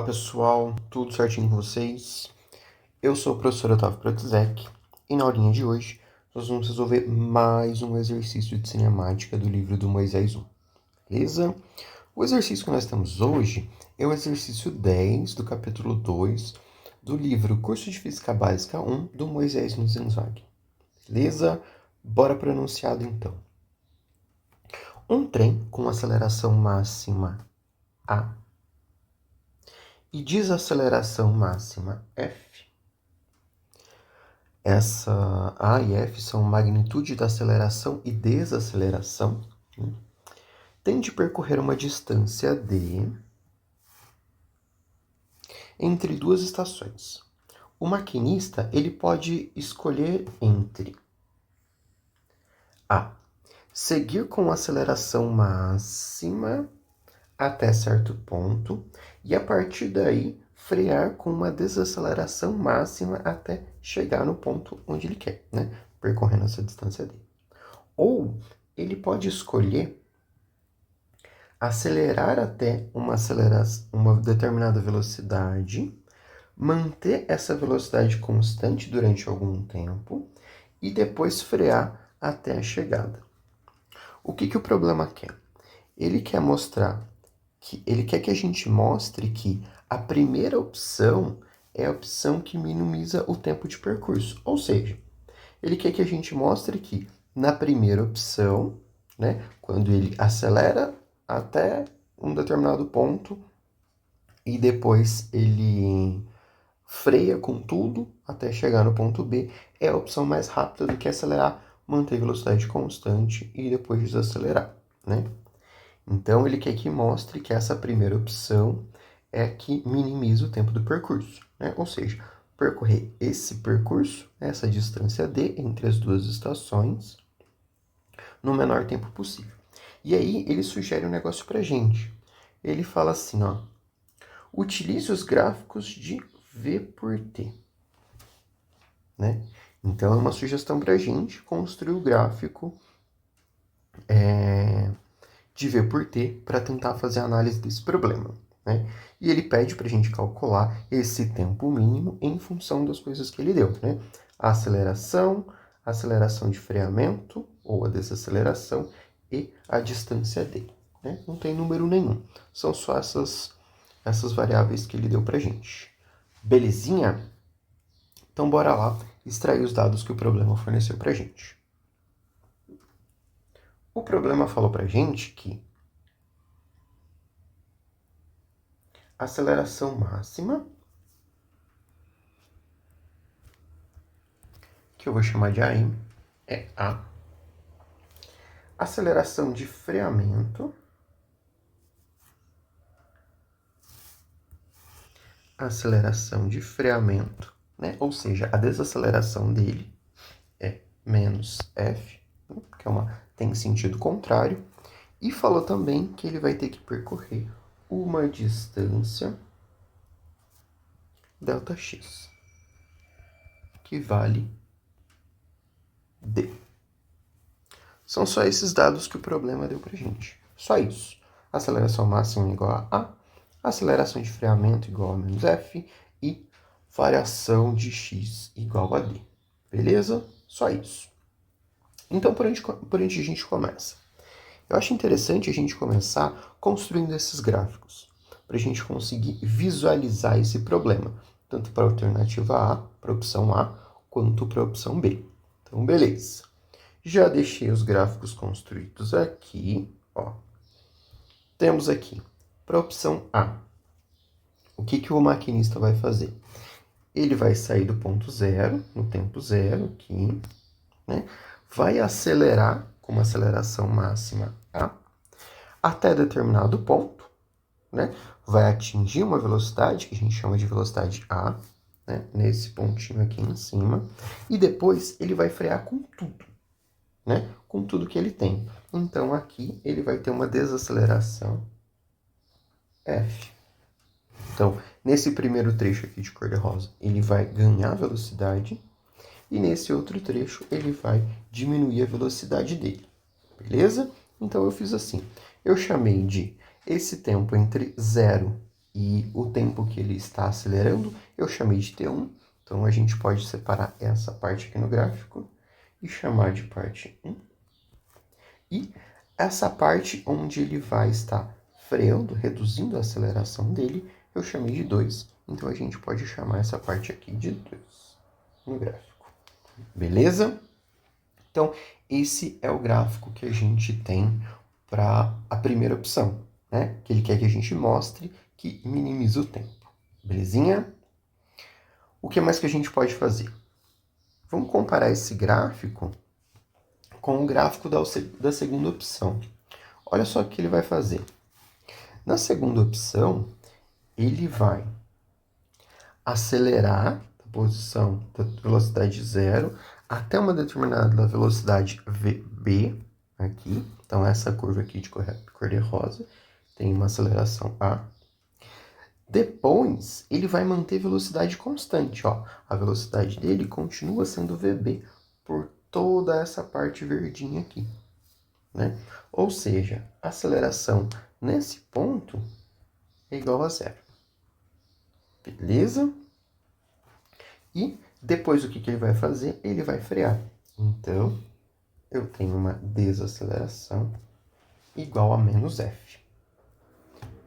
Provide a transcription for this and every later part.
Olá pessoal, tudo certinho com vocês? Eu sou o professor Otávio Protzek e na aulinha de hoje nós vamos resolver mais um exercício de cinemática do livro do Moisés 1, beleza? O exercício que nós temos hoje é o exercício 10 do capítulo 2 do livro Curso de Física Básica 1 do Moisés Nuzenzag, beleza? Bora para o enunciado então. Um trem com aceleração máxima A e desaceleração máxima F. Essa A e F são magnitude da aceleração e desaceleração. Tem de percorrer uma distância D entre duas estações. O maquinista ele pode escolher entre A. Seguir com aceleração máxima até certo ponto e a partir daí frear com uma desaceleração máxima até chegar no ponto onde ele quer, né? Percorrendo essa distância dele. Ou ele pode escolher acelerar até uma determinada velocidade, manter essa velocidade constante durante algum tempo e depois frear até a chegada. O que o problema quer? Ele quer que a gente mostre que a primeira opção é a opção que minimiza o tempo de percurso. Ou seja, ele quer que a gente mostre que na primeira opção, né, quando ele acelera até um determinado ponto e depois ele freia com tudo até chegar no ponto B, é a opção mais rápida do que acelerar, manter velocidade constante e depois desacelerar, né? Então, ele quer que mostre que essa primeira opção é que minimiza o tempo do percurso, né? Ou seja, percorrer esse percurso, essa distância D entre as duas estações, no menor tempo possível. E aí, ele sugere um negócio pra gente. Ele fala assim, ó, utilize os gráficos de V por T, né? Então, é uma sugestão pra gente construir o gráfico de V por T para tentar fazer a análise desse problema, né? E ele pede para a gente calcular esse tempo mínimo em função das coisas que ele deu, né? A aceleração de freamento ou a desaceleração e a distância D, né? Não tem número nenhum, são só essas variáveis que ele deu para a gente. Belezinha? Então bora lá extrair os dados que o problema forneceu para a gente. O problema falou pra gente que a aceleração máxima, que eu vou chamar de AM, é A. Aceleração de freamento, né? Ou seja, a desaceleração dele é menos F, né? Que tem sentido contrário. E falou também que ele vai ter que percorrer uma distância ΔX, que vale D. São só esses dados que o problema deu pra gente. Só isso. Aceleração máxima igual a aceleração de freamento igual a menos F e variação de X igual a D. Beleza? Só isso. Então, por onde a gente começa? Eu acho interessante a gente começar construindo esses gráficos, para a gente conseguir visualizar esse problema, tanto para a alternativa A, para a opção A, quanto para a opção B. Então, beleza. Já deixei os gráficos construídos aqui, ó. Temos aqui, para a opção A, o que o maquinista vai fazer? Ele vai sair do ponto zero, no tempo zero aqui, né? Vai acelerar com uma aceleração máxima A até determinado ponto, né? Vai atingir uma velocidade que a gente chama de velocidade A, né? Nesse pontinho aqui em cima, e depois ele vai frear com tudo, né? Com tudo que ele tem. Então, aqui ele vai ter uma desaceleração F. Então, nesse primeiro trecho aqui de cor-de-rosa, ele vai ganhar velocidade e nesse outro trecho ele vai diminuir a velocidade dele. Beleza? Então, eu fiz assim. Eu chamei de esse tempo entre 0 e o tempo que ele está acelerando eu chamei de T1. Então, a gente pode separar essa parte aqui no gráfico e chamar de parte 1. E essa parte onde ele vai estar freando, reduzindo a aceleração dele, eu chamei de 2. Então, a gente pode chamar essa parte aqui de 2 no gráfico. Beleza? Então, esse é o gráfico que a gente tem para a primeira opção, né? Que ele quer que a gente mostre que minimiza o tempo. Belezinha? O que mais que a gente pode fazer? Vamos comparar esse gráfico com o gráfico da segunda opção. Olha só o que ele vai fazer. Na segunda opção, ele vai acelerar a posição da velocidade 0 até uma determinada velocidade VB, aqui. Então, essa curva aqui de cor de rosa tem uma aceleração A. Depois, ele vai manter velocidade constante, ó. A velocidade dele continua sendo VB por toda essa parte verdinha aqui, né? Ou seja, a aceleração nesse ponto é igual a 0. Beleza? E depois o que ele vai fazer? Ele vai frear. Então, eu tenho uma desaceleração igual a menos F.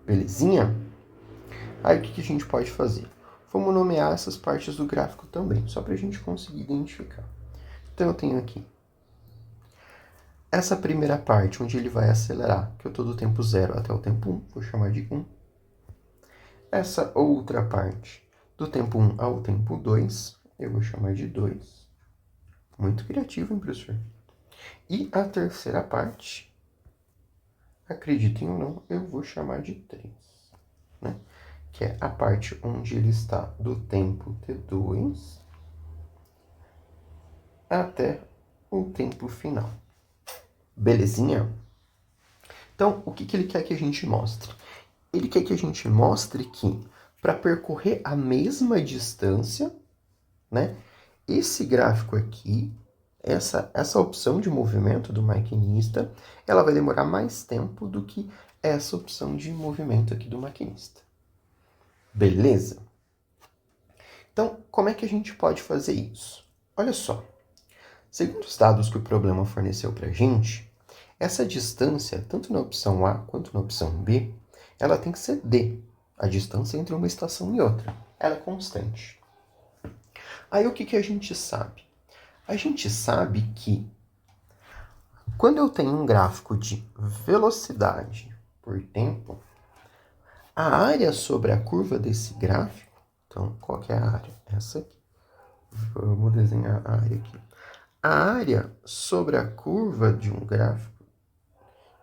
Belezinha? Aí o que a gente pode fazer? Vamos nomear essas partes do gráfico também, só para a gente conseguir identificar. Então eu tenho aqui essa primeira parte, onde ele vai acelerar, que eu estou do tempo 0 até o tempo 1, vou chamar de 1. Essa outra parte, do tempo 1 ao tempo 2, eu vou chamar de 2. Muito criativo, hein, professor? E a terceira parte, acreditem ou não, eu vou chamar de 3, né? Que é a parte onde ele está do tempo T2 até o tempo final. Belezinha? Então, o que ele quer que a gente mostre? Ele quer que a gente mostre que, para percorrer a mesma distância, né, esse gráfico aqui, essa opção de movimento do maquinista, ela vai demorar mais tempo do que essa opção de movimento aqui do maquinista. Beleza? Então, como é que a gente pode fazer isso? Olha só. Segundo os dados que o problema forneceu para a gente, essa distância, tanto na opção A quanto na opção B, ela tem que ser D, a distância entre uma estação e outra. Ela é constante. Aí o que a gente sabe? A gente sabe que quando eu tenho um gráfico de velocidade por tempo, a área sobre a curva desse gráfico, então qual que é a área? Essa aqui. Vamos desenhar a área aqui. A área sobre a curva de um gráfico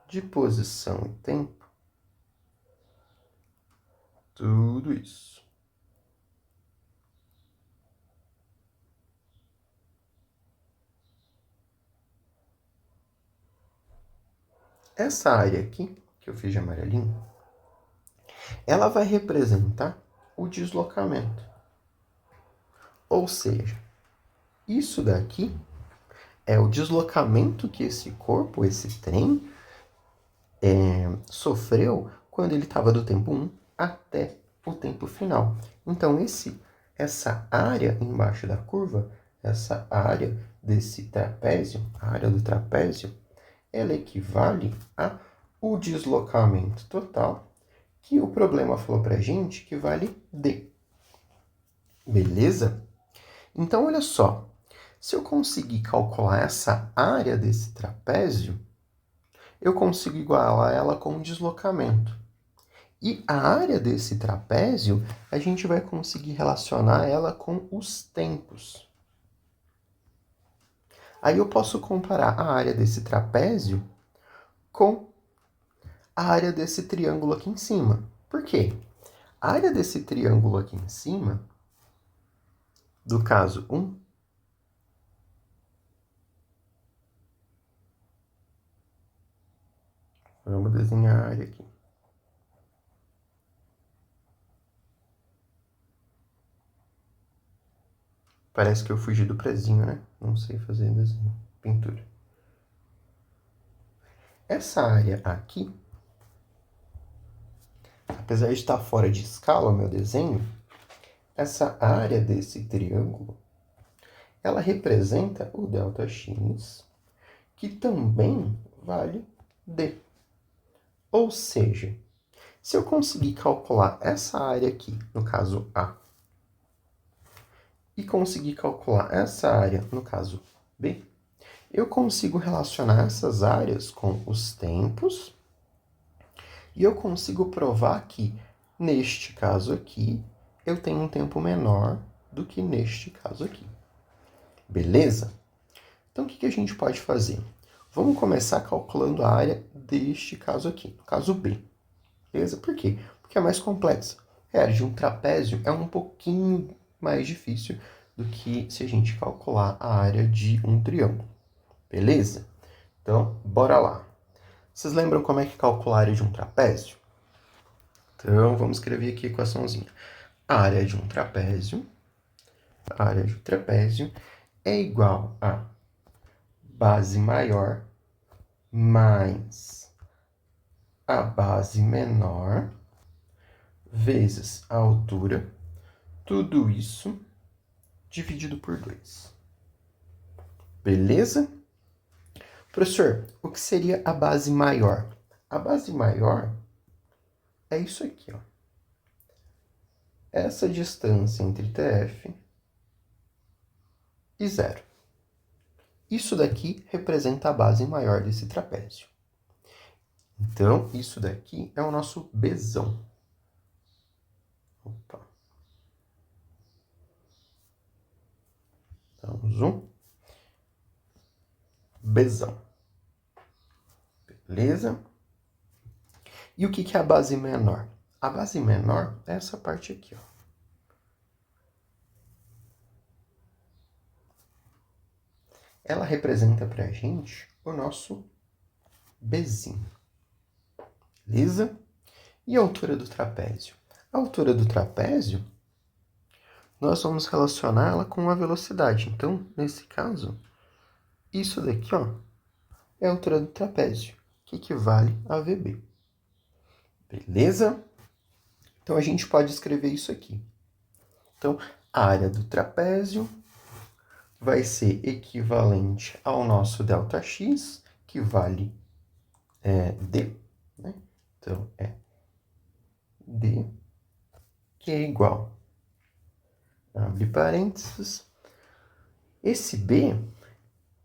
de posição e tempo, tudo isso. Essa área aqui, que eu fiz de amarelinho, ela vai representar o deslocamento. Ou seja, isso daqui é o deslocamento que esse corpo, esse trem, sofreu quando ele estava do tempo 1 até o tempo final. Então, essa área embaixo da curva, essa área desse trapézio, a área do trapézio, ela equivale ao deslocamento total, que o problema falou para a gente que vale D. Beleza? Então, olha só. Se eu conseguir calcular essa área desse trapézio, eu consigo igualar ela com o deslocamento. E a área desse trapézio, a gente vai conseguir relacionar ela com os tempos. Aí eu posso comparar a área desse trapézio com a área desse triângulo aqui em cima. Por quê? A área desse triângulo aqui em cima, do caso 1, vamos desenhar a área aqui. Parece que eu fugi do prezinho, né? Não sei fazer desenho, pintura. Essa área aqui apesar de estar fora de escala o meu desenho, essa área desse triângulo, ela representa o ΔX, que também vale D. Ou seja, se eu conseguir calcular essa área aqui, no caso A, e conseguir calcular essa área, no caso B, eu consigo relacionar essas áreas com os tempos e eu consigo provar que, neste caso aqui, eu tenho um tempo menor do que neste caso aqui. Beleza? Então, o que a gente pode fazer? Vamos começar calculando a área deste caso aqui, no caso B. Beleza? Por quê? Porque é mais complexa. A área de um trapézio é um pouquinho mais difícil do que se a gente calcular a área de um triângulo. Beleza? Então, bora lá. Vocês lembram como é que calcula a área de um trapézio? Então, vamos escrever aqui a equaçãozinha. A área de um trapézio é igual a base maior mais a base menor vezes a altura, tudo isso dividido por 2. Beleza? Professor, o que seria a base maior? A base maior é isso aqui, ó. Essa distância entre TF e zero. Isso daqui representa a base maior desse trapézio. Então, isso daqui é o nosso Bzão. Opa. Damos um Bzão. Beleza? E o que é a base menor? A base menor é essa parte aqui, ó. Ela representa pra gente o nosso Bzinho. Beleza? E a altura do trapézio? A altura do trapézio, nós vamos relacioná-la com a velocidade. Então, nesse caso, isso daqui, ó, é a altura do trapézio, que equivale a VB. Beleza? Então, a gente pode escrever isso aqui. Então, a área do trapézio vai ser equivalente ao nosso ΔX, que vale D, né? Então, é D, que é igual, abre parênteses, esse B,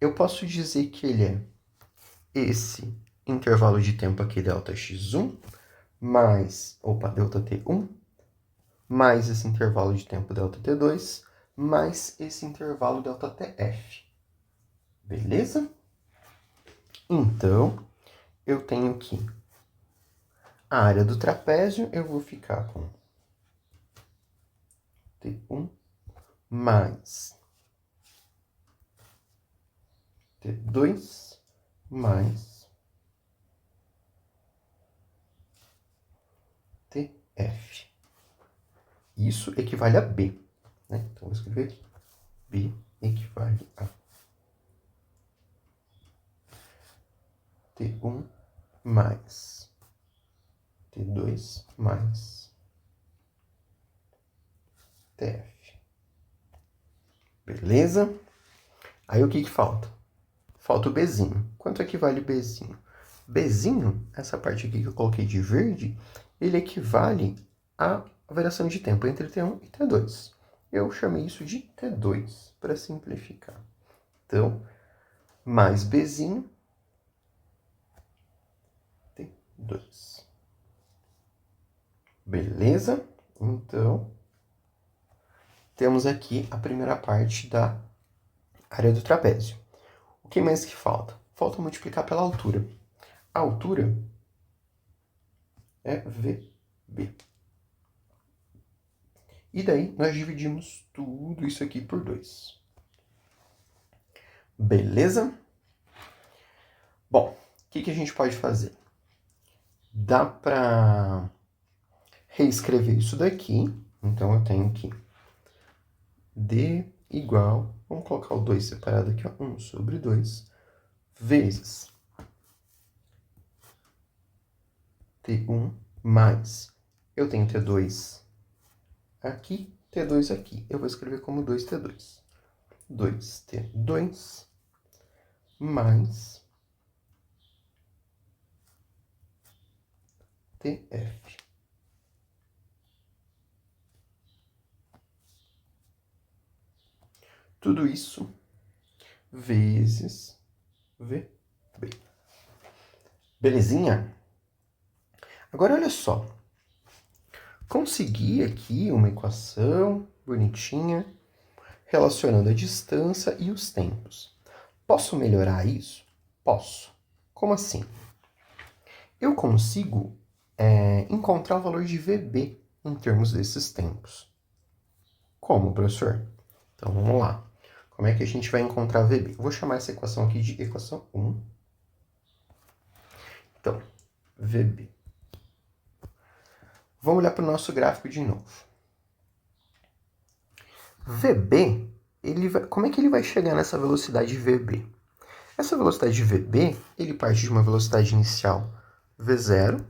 eu posso dizer que ele é esse intervalo de tempo aqui, ΔX1, mais, ΔT1, mais esse intervalo de tempo ΔT2, mais esse intervalo ΔTF. Beleza? Então, eu tenho aqui a área do trapézio, eu vou ficar com T1 mais T2 mais TF. Isso equivale a B, né? Então, vou escrever aqui. B equivale a T1 mais T2 mais TF. Beleza? Aí o que falta? Falta o Bzinho. Quanto equivale Bzinho? Bzinho, essa parte aqui que eu coloquei de verde, ele equivale à variação de tempo entre T1 e T2. Eu chamei isso de T2, para simplificar. Então, mais Bzinho, T2. Beleza? Então, temos aqui a primeira parte da área do trapézio. O que mais que falta? Falta multiplicar pela altura. A altura é VB. E daí, nós dividimos tudo isso aqui por 2. Beleza? Bom, o que a gente pode fazer? Dá para reescrever isso daqui. Então, eu tenho que D igual, vamos colocar o 2 separado aqui, ó, 1 sobre 2, vezes T1 mais Eu tenho T2 aqui, T2 aqui. Eu vou escrever como 2T2. 2T2 mais TF. Tudo isso vezes VB. Belezinha? Agora, olha só. Consegui aqui uma equação bonitinha relacionando a distância e os tempos. Posso melhorar isso? Posso. Como assim? Eu consigo encontrar o valor de VB em termos desses tempos. Como, professor? Então, vamos lá. Como é que a gente vai encontrar VB? Eu vou chamar essa equação aqui de equação 1. Então, VB. Vamos olhar para o nosso gráfico de novo. VB, como é que ele vai chegar nessa velocidade VB? Essa velocidade de VB, ele parte de uma velocidade inicial V0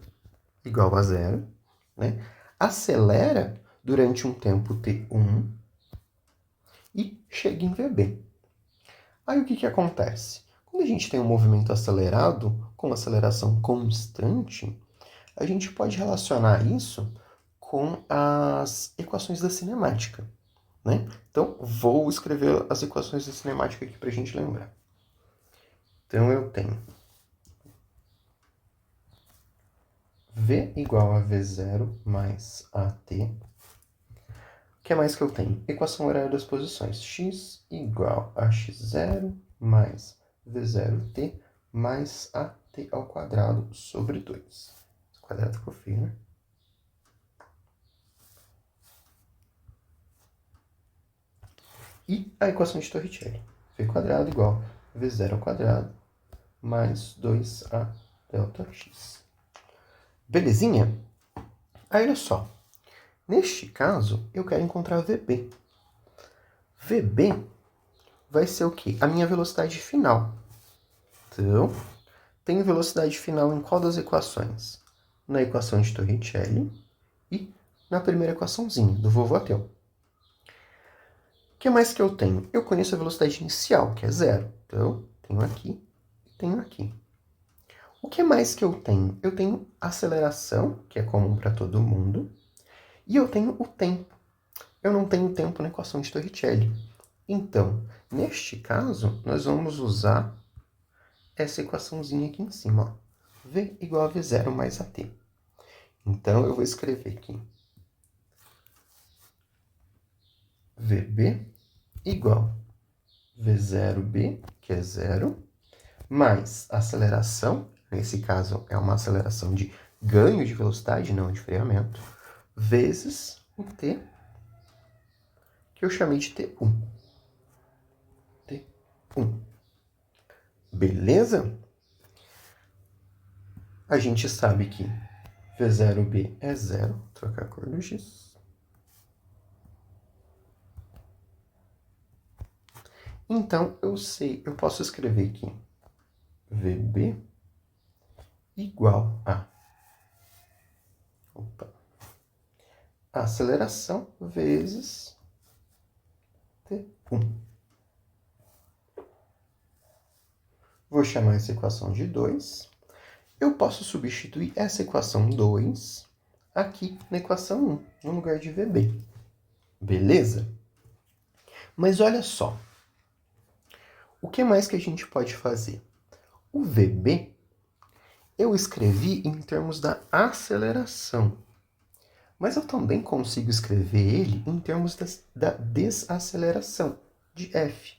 igual a 0, né? Acelera durante um tempo T1 e chega em VB. Aí o que acontece? Quando a gente tem um movimento acelerado com aceleração constante, a gente pode relacionar isso com as equações da cinemática, né? Então, vou escrever as equações da cinemática aqui para a gente lembrar. Então, eu tenho V igual a V0 mais AT. O que mais que eu tenho? Equação horária das posições. X igual a x0 mais V0t mais AT ao quadrado sobre 2. Esse quadrado ficou feio, né? E a equação de Torricelli. V quadrado igual a V0 ao quadrado mais 2A delta x. Belezinha? Aí, olha só. Neste caso, eu quero encontrar VB. VB vai ser o quê? A minha velocidade final. Então, tenho velocidade final em qual das equações? Na equação de Torricelli e na primeira equaçãozinha, do Vovotel. O que mais que eu tenho? Eu conheço a velocidade inicial, que é 0. Então, tenho aqui e tenho aqui. O que mais que eu tenho? Eu tenho aceleração, que é comum para todo mundo, e eu tenho o tempo. Eu não tenho tempo na equação de Torricelli. Então, neste caso, nós vamos usar essa equaçãozinha aqui em cima. Ó. V igual a V0 mais AT. Então, eu vou escrever aqui. VB igual V0B, que é 0, mais aceleração, nesse caso é uma aceleração de ganho de velocidade, não de freamento, vezes o T, que eu chamei de T1. T1. Beleza? A gente sabe que V0B é 0, vou trocar a cor do X. Então, eu posso escrever aqui VB igual a aceleração vezes T1. Vou chamar essa equação de 2. Eu posso substituir essa equação 2 aqui na equação 1, no lugar de VB. Beleza? Mas olha só. O que mais que a gente pode fazer? O VB eu escrevi em termos da aceleração. Mas eu também consigo escrever ele em termos da desaceleração, de F.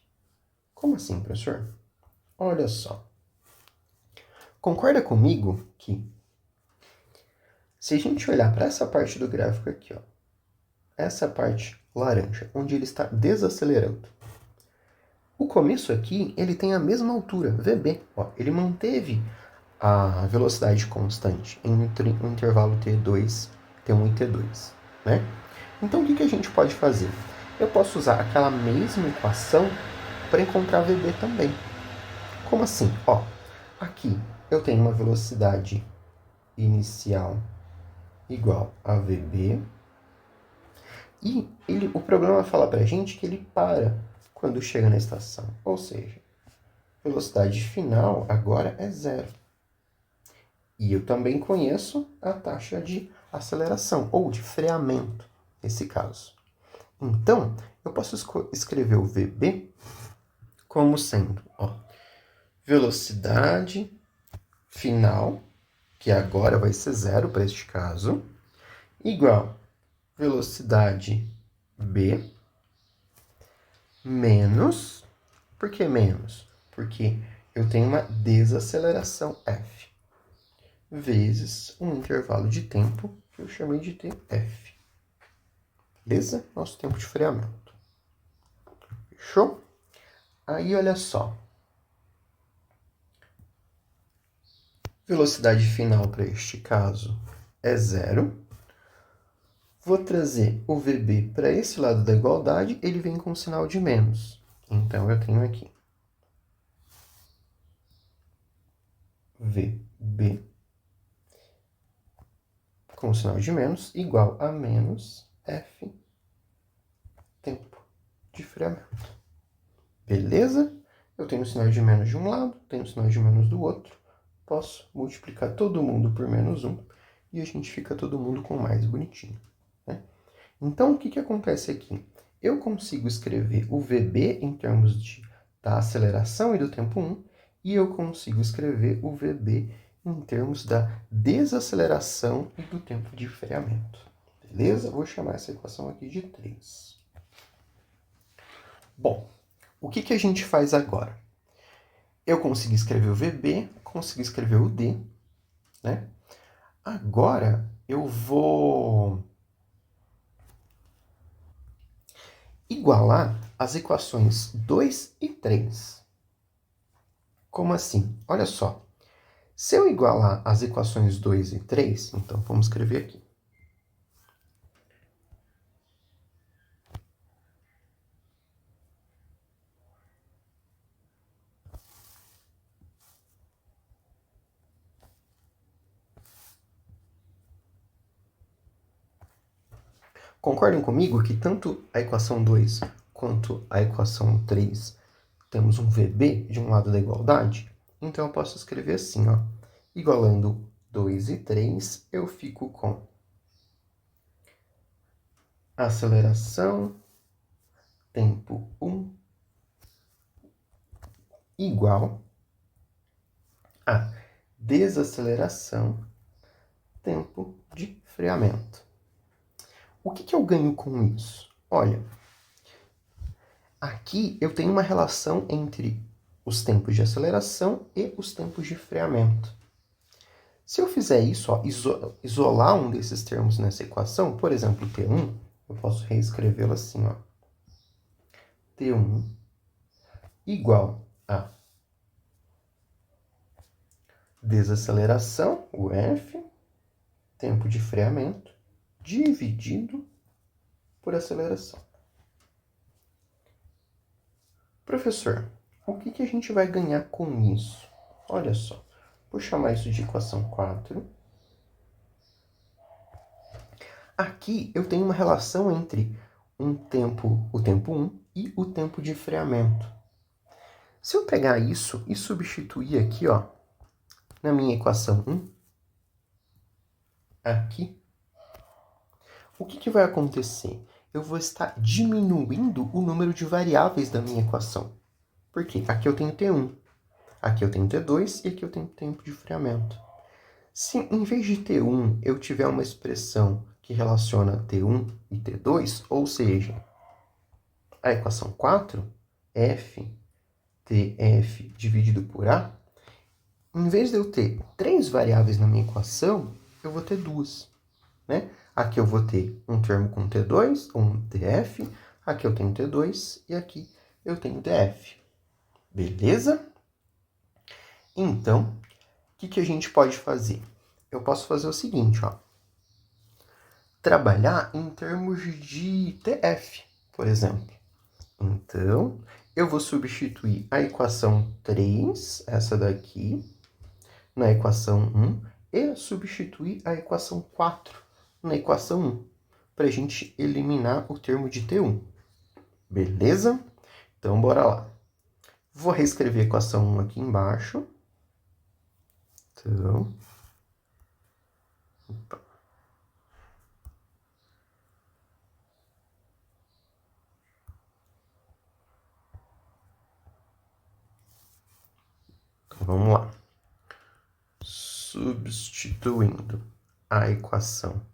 Como assim, professor? Olha só. Concorda comigo que se a gente olhar para essa parte do gráfico aqui, ó, essa parte laranja, onde ele está desacelerando, o começo aqui, ele tem a mesma altura, VB. Ó, ele manteve a velocidade constante em um intervalo T2, T1 e T2, né? Então, o que a gente pode fazer? Eu posso usar aquela mesma equação para encontrar VB também. Como assim? Ó, aqui eu tenho uma velocidade inicial igual a VB. E o problema fala pra gente que ele para quando chega na estação. Ou seja, velocidade final agora é zero. E eu também conheço a taxa de aceleração, ou de freamento, nesse caso. Então, eu posso escrever o VB como sendo velocidade final, que agora vai ser zero para este caso, igual velocidade B menos... Por que menos? Porque eu tenho uma desaceleração F, vezes um intervalo de tempo que eu chamei de TF. Beleza? Nosso tempo de freamento. Fechou? Aí, olha só. Velocidade final para este caso é zero. Vou trazer o VB para esse lado da igualdade, ele vem com sinal de menos. Então, eu tenho aqui VB com sinal de menos igual a menos F tempo de freamento. Beleza? Eu tenho sinal de menos de um lado, tenho sinal de menos do outro. Posso multiplicar todo mundo por menos 1 e a gente fica todo mundo com mais bonitinho. Né? Então, o que acontece aqui? Eu consigo escrever o VB em termos da aceleração e do tempo 1 e eu consigo escrever o VB em termos da desaceleração e do tempo de freamento. Beleza? Vou chamar essa equação aqui de 3. Bom, o que a gente faz agora? Eu consegui escrever o VB, consegui escrever o D, né? Agora, eu vou igualar as equações 2 e 3. Como assim? Olha só. Se eu igualar as equações 2 e 3, então vamos escrever aqui. Concordem comigo que tanto a equação 2 quanto a equação 3 temos um VB de um lado da igualdade? Então eu posso escrever assim, ó. Igualando 2 e 3, eu fico com aceleração, tempo 1, igual a desaceleração, tempo de freamento. O que eu ganho com isso? Olha, aqui eu tenho uma relação entre os tempos de aceleração e os tempos de freamento. Se eu fizer isso, ó, isolar um desses termos nessa equação, por exemplo, T1, eu posso reescrevê-lo assim, ó. T1 igual a desaceleração, o F, tempo de freamento, dividido por aceleração. Professor, o que a gente vai ganhar com isso? Olha só, vou chamar isso de equação 4. Aqui eu tenho uma relação entre o tempo 1 e o tempo de freamento. Se eu pegar isso e substituir aqui, ó, na minha equação 1, aqui, o que vai acontecer? Eu vou estar diminuindo o número de variáveis da minha equação. Por quê? Aqui eu tenho T1, aqui eu tenho T2 e aqui eu tenho tempo de freamento. Se em vez de T1 eu tiver uma expressão que relaciona T1 e T2, ou seja, a equação 4, F, TF dividido por A, em vez de eu ter 3 variáveis na minha equação, eu vou ter 2, né? Aqui eu vou ter um termo com T2, um TF, aqui eu tenho T2 e aqui eu tenho TF. Beleza? Então, o que a gente pode fazer? Eu posso fazer o seguinte, ó. Trabalhar em termos de TF, por exemplo. Então, eu vou substituir a equação 3, essa daqui, na equação 1, e substituir a equação 4 na equação 1, para a gente eliminar o termo de T1. Beleza? Então, bora lá. Vou reescrever a equação 1 aqui embaixo. Então, opa. Então, vamos lá. Substituindo a equação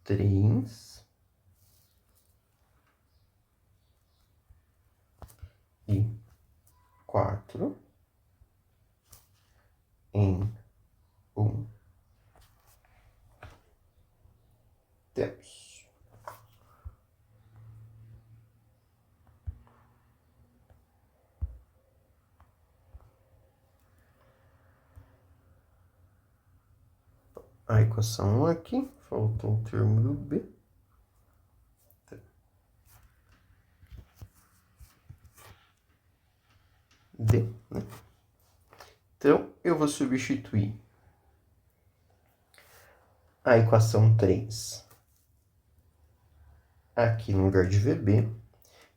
3 e 4 em 1, temos a equação 1 aqui, faltou o termo do B. D, né? Então, eu vou substituir a equação 3 aqui no lugar de VB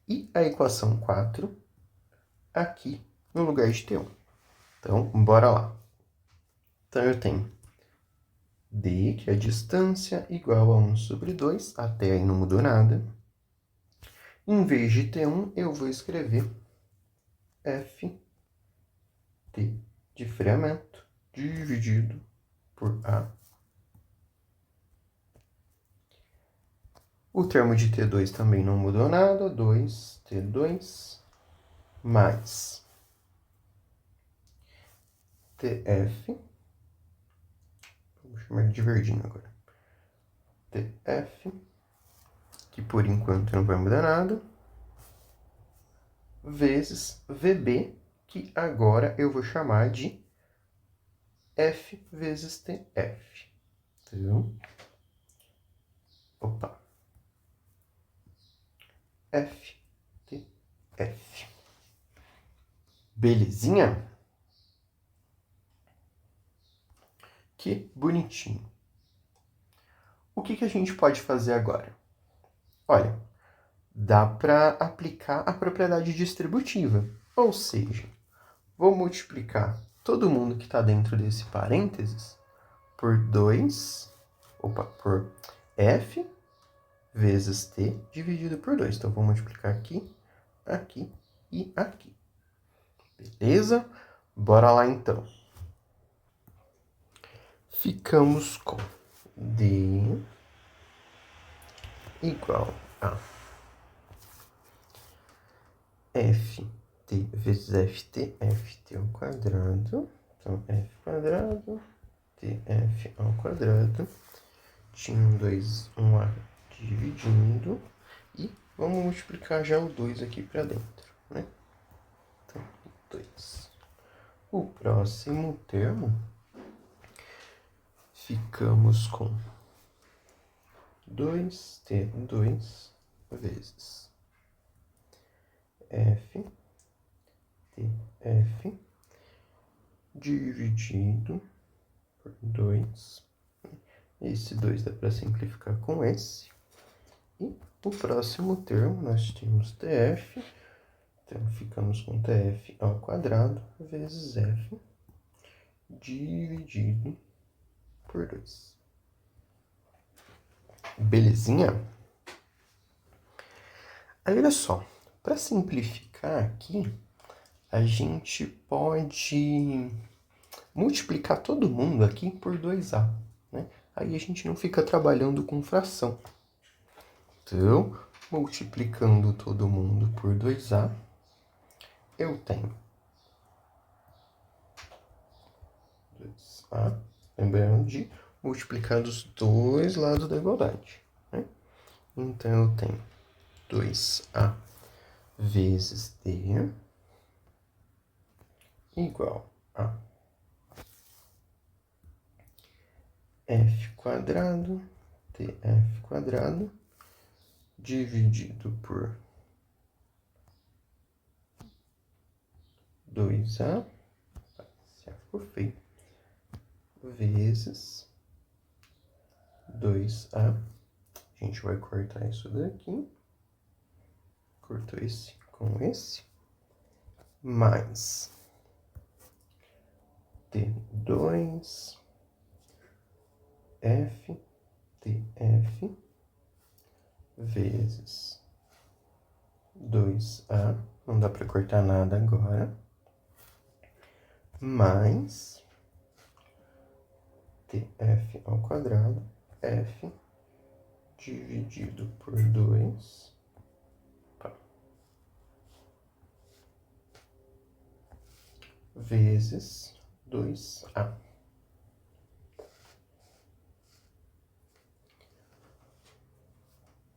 e a equação 4 aqui no lugar de T1. Então, bora lá. Então, eu tenho D, que é a distância, igual a 1 sobre 2, até aí não mudou nada. Em vez de T1, eu vou escrever F T de friamento dividido por A. O termo de T2 também não mudou nada, 2T2 mais TF, vamos chamar de verdinho agora, TF, que por enquanto não vai mudar nada, vezes VB, que agora eu vou chamar de F vezes TF. Então, opa, F, TF. Belezinha? Que bonitinho. O que a gente pode fazer agora? Olha, dá para aplicar a propriedade distributiva, ou seja, vou multiplicar todo mundo que está dentro desse parênteses por 2, por F vezes T dividido por 2. Então, vou multiplicar aqui, aqui e aqui. Beleza? Bora lá, então. Ficamos com D igual a Ft vezes Ft, Ft ao quadrado. Então, F quadrado, Tf ao quadrado. Tinha um 2, um A dividindo. E vamos multiplicar já o 2 aqui para dentro, né? Então, 2. O próximo termo, ficamos com 2T2 vezes F, TF, dividido por 2. Esse 2 dá para simplificar com esse. E o próximo termo, nós temos TF. Então, ficamos com TF ao quadrado vezes F dividido por 2. Belezinha? Aí, olha só. Para simplificar aqui, a gente pode multiplicar todo mundo aqui por 2A, né? Aí a gente não fica trabalhando com fração. Então, multiplicando todo mundo por 2A, eu tenho 2A, lembrando de multiplicar dos dois lados da igualdade, né? Então, eu tenho 2A vezes D igual a F quadrado, TF quadrado, dividido por 2A, ficou feio, vezes 2A. A gente vai cortar isso daqui. Cortou esse com esse. Mais T2 F TF vezes 2A, não dá para cortar nada agora, mais TF ao quadrado, F dividido por 2, vezes 2A.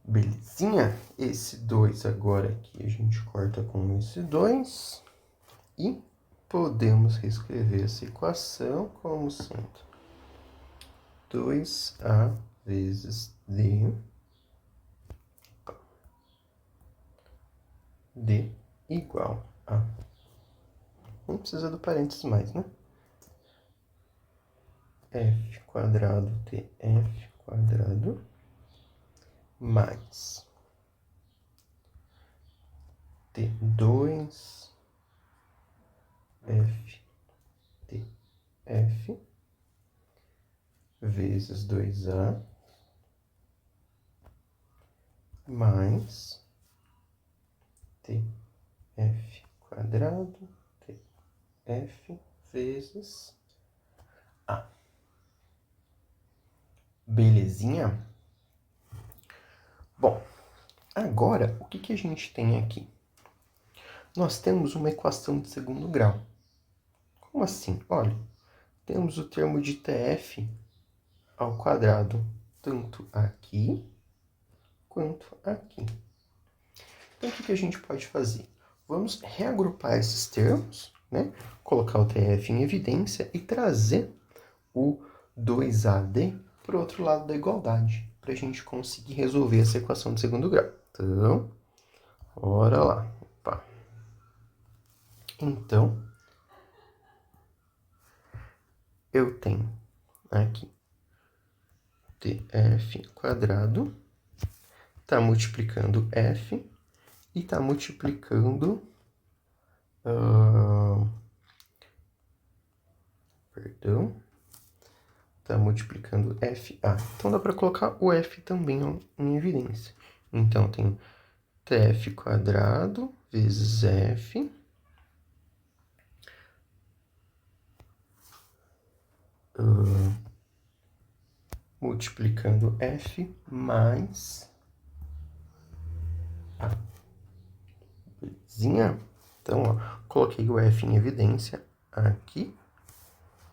Belezinha? Esse 2 agora aqui a gente corta com esse 2 e podemos reescrever essa equação como sendo 2A vezes D igual a... Não precisa do parênteses mais, né? F quadrado TF quadrado mais T2 F TF vezes 2A mais TF quadrado TF vezes A. Belezinha? Bom, agora o que a gente tem aqui? Nós temos uma equação de segundo grau. Como assim? Olha, temos o termo de TF ao quadrado, tanto aqui quanto aqui. Então, o que a gente pode fazer? Vamos reagrupar esses termos, né? Colocar o TF em evidência e trazer o 2AD para o outro lado da igualdade, para a gente conseguir resolver essa equação de segundo grau. Então, bora lá. Opa. Então, eu tenho aqui TF quadrado, está multiplicando F e está multiplicando... Está multiplicando FA. Então, dá para colocar o F também em evidência. Então, tem TF quadrado vezes F multiplicando F mais A. Belezinha? Então, ó, coloquei o F em evidência aqui.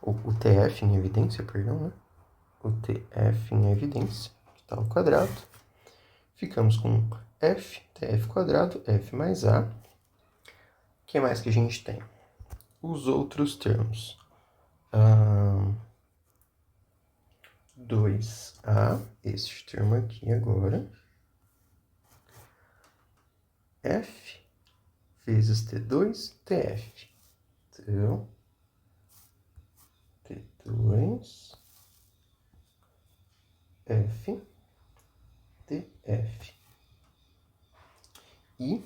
O TF em evidência, perdão, né? O TF em evidência, que está ao quadrado. Ficamos com F, TF quadrado, F mais A. O que mais que a gente tem? Os outros termos. 2A, este termo aqui agora. F vezes T2, TF. Então, T2, F, TF. E, o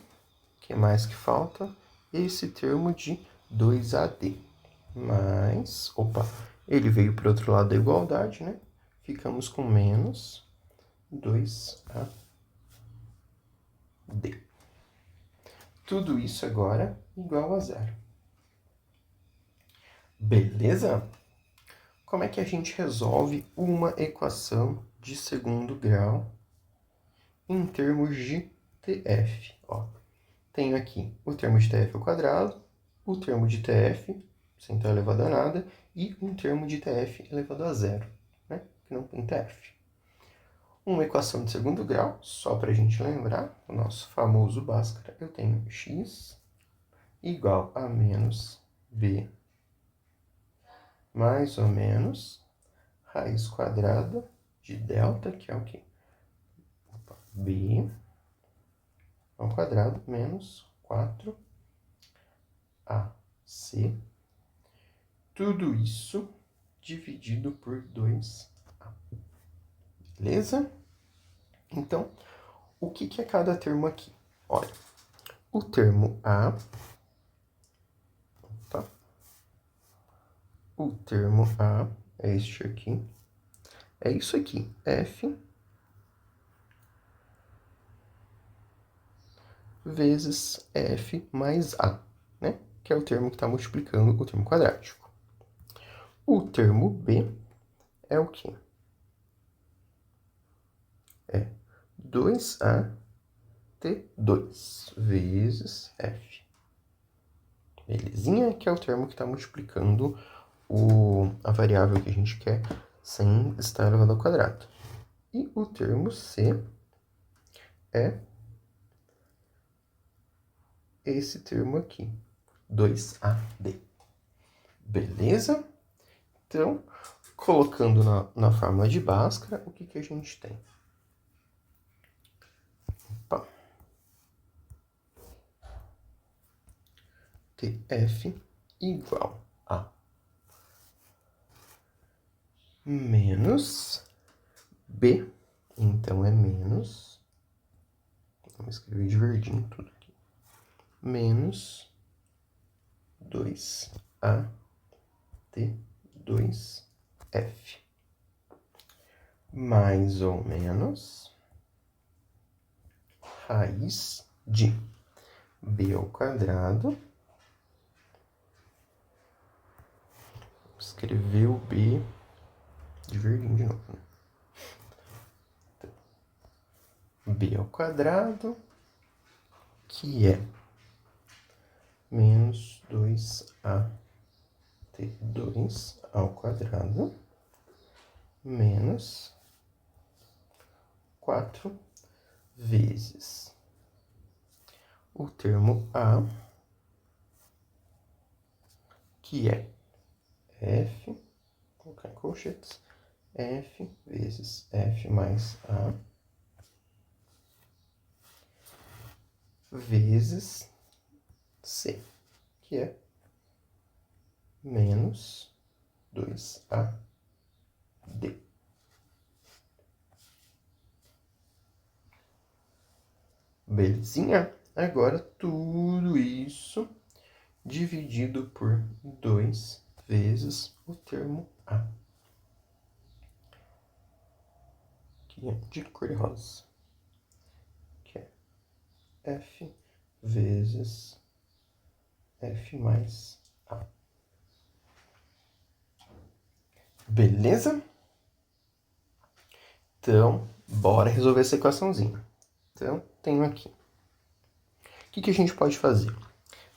que mais que falta? Esse termo de 2AD. Mas, opa, ele veio para o outro lado da igualdade, né? Ficamos com menos 2AD. Tudo isso agora igual a zero. Beleza? Como é que a gente resolve uma equação de segundo grau em termos de TF? Ó, tenho aqui o termo de TF ao quadrado, o termo de TF sem estar elevado a nada e um termo de TF elevado a zero, né? Que não tem TF. Uma equação de segundo grau, só para a gente lembrar, o nosso famoso Bhaskara, eu tenho x igual a menos b mais ou menos raiz quadrada de delta, que é o quê? B ao quadrado menos 4AC. Tudo isso dividido por 2A. Beleza? Então, o que é cada termo aqui? Olha, o termo A, tá? O termo A é este aqui. É isso aqui, F vezes F mais A, né? Que é o termo que está multiplicando o termo quadrático. O termo B é o quê? É 2A T2 vezes F. Belezinha? Que é o termo que está multiplicando a variável que a gente quer sem estar elevado ao quadrado. E o termo C é esse termo aqui, 2AD. Beleza? Então, colocando na fórmula de Bhaskara, o que a gente tem? Opa. TF igual a menos B, então é menos, vamos escrever de verdinho tudo aqui, menos 2A T2F, mais ou menos raiz de B ao quadrado, vou escrever o B de verdinho de novo, né? B ao quadrado, que é menos 2A T2 ao quadrado, menos 4 vezes o termo A, que é F, vou colocar em colchetes, F vezes F mais A, vezes C, que é menos 2AD. Belezinha? Agora tudo isso dividido por 2 vezes o termo A, que é de cor rosa, que é F vezes F mais A. Beleza? Então, bora resolver essa equaçãozinha. Então, tenho aqui. O que a gente pode fazer?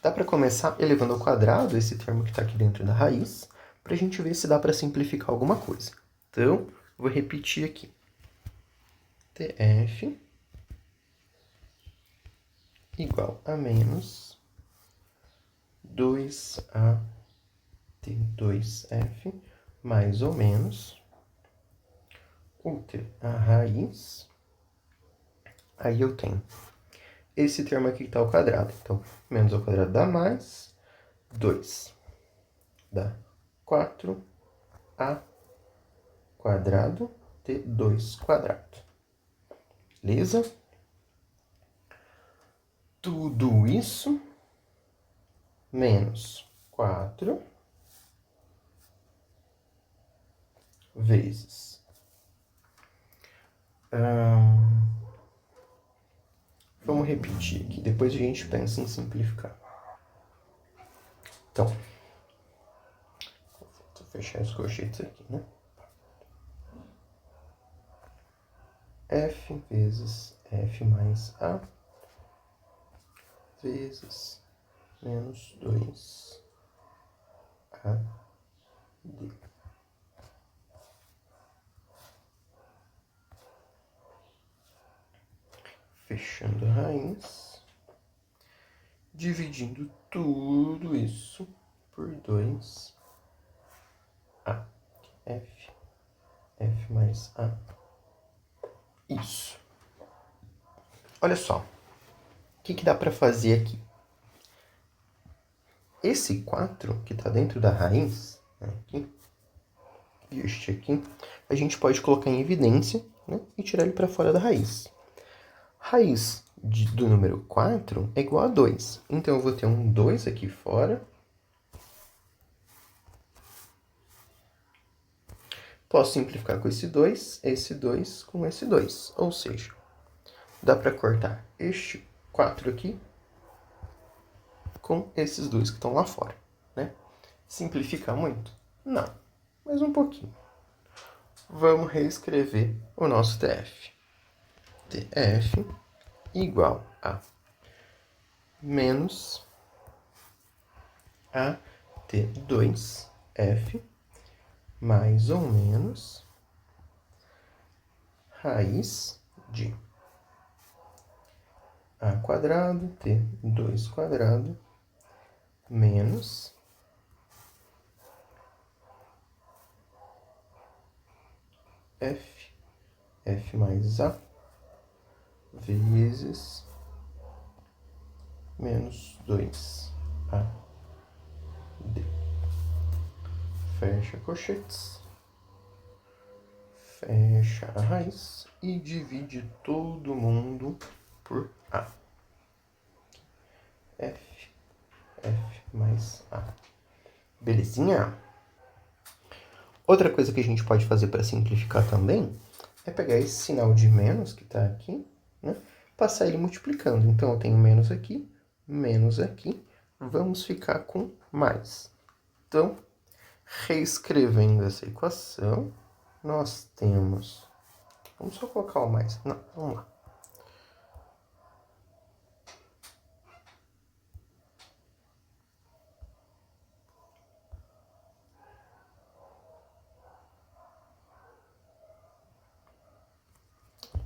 Dá para começar elevando ao quadrado esse termo que está aqui dentro da raiz, para a gente ver se dá para simplificar alguma coisa. Então, vou repetir aqui. TF igual a menos 2A T2F mais ou menos a raiz. Aí eu tenho esse termo aqui que está ao quadrado. Então, menos ao quadrado dá mais 2. Dá 4A quadrado T2 quadrado. Beleza? Tudo isso menos 4 vezes vamos repetir aqui, depois a gente pensa em simplificar. Então, vou fechar os colchetes aqui, né? F vezes F mais A vezes menos 2AD. Fechando a raiz, dividindo tudo isso por 2A. F mais A. Isso. Olha só. O que dá para fazer aqui? Esse 4 que está dentro da raiz, aqui, este aqui, a gente pode colocar em evidência, né, e tirar ele para fora da raiz. Raiz do número 4 é igual a 2. Então, eu vou ter um 2 aqui fora. Posso simplificar com esse 2 com esse 2. Ou seja, dá para cortar este 4 aqui com esses dois que estão lá fora, né? Simplificar muito? Não, mas um pouquinho. Vamos reescrever o nosso TF. TF igual a menos a T2F mais ou menos raiz de A quadrado, T2 quadrado, menos F mais A, vezes menos 2AD. Fecha colchetes, fecha a raiz e divide todo mundo por A. F mais A. Belezinha? Outra coisa que a gente pode fazer para simplificar também é pegar esse sinal de menos que está aqui, né? Passar ele multiplicando. Então, eu tenho menos aqui, vamos ficar com mais. Então, reescrevendo essa equação, nós temos... Vamos só colocar o mais. Não, vamos lá.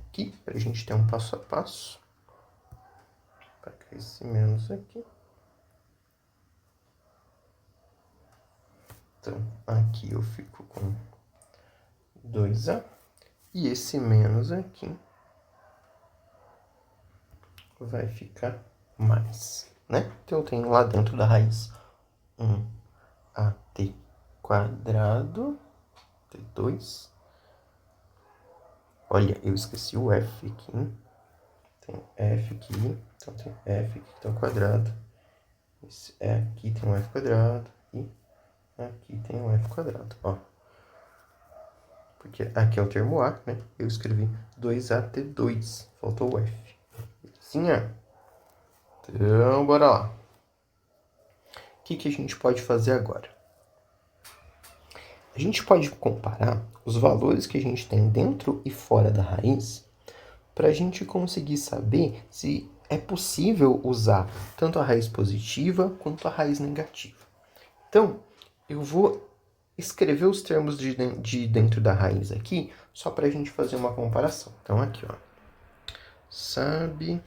Aqui, para a gente ter um passo a passo. Para esse menos aqui. Então, aqui eu fico com 2A. E esse menos aqui vai ficar mais, né? Então, eu tenho lá dentro da raiz 1AT quadrado, T2. Olha, eu esqueci o F aqui, hein? Tem F aqui, então tem F aqui que tá ao quadrado. Esse aqui tem um F quadrado e aqui tem um F quadrado, ó. Porque aqui é o termo A, né? Eu escrevi 2AT2, faltou o F. Sim, é. Então, bora lá. O que a gente pode fazer agora? A gente pode comparar os valores que a gente tem dentro e fora da raiz para a gente conseguir saber se é possível usar tanto a raiz positiva quanto a raiz negativa. Então, eu vou escrever os termos de dentro da raiz aqui, só para a gente fazer uma comparação. Então, aqui, ó. Sabe...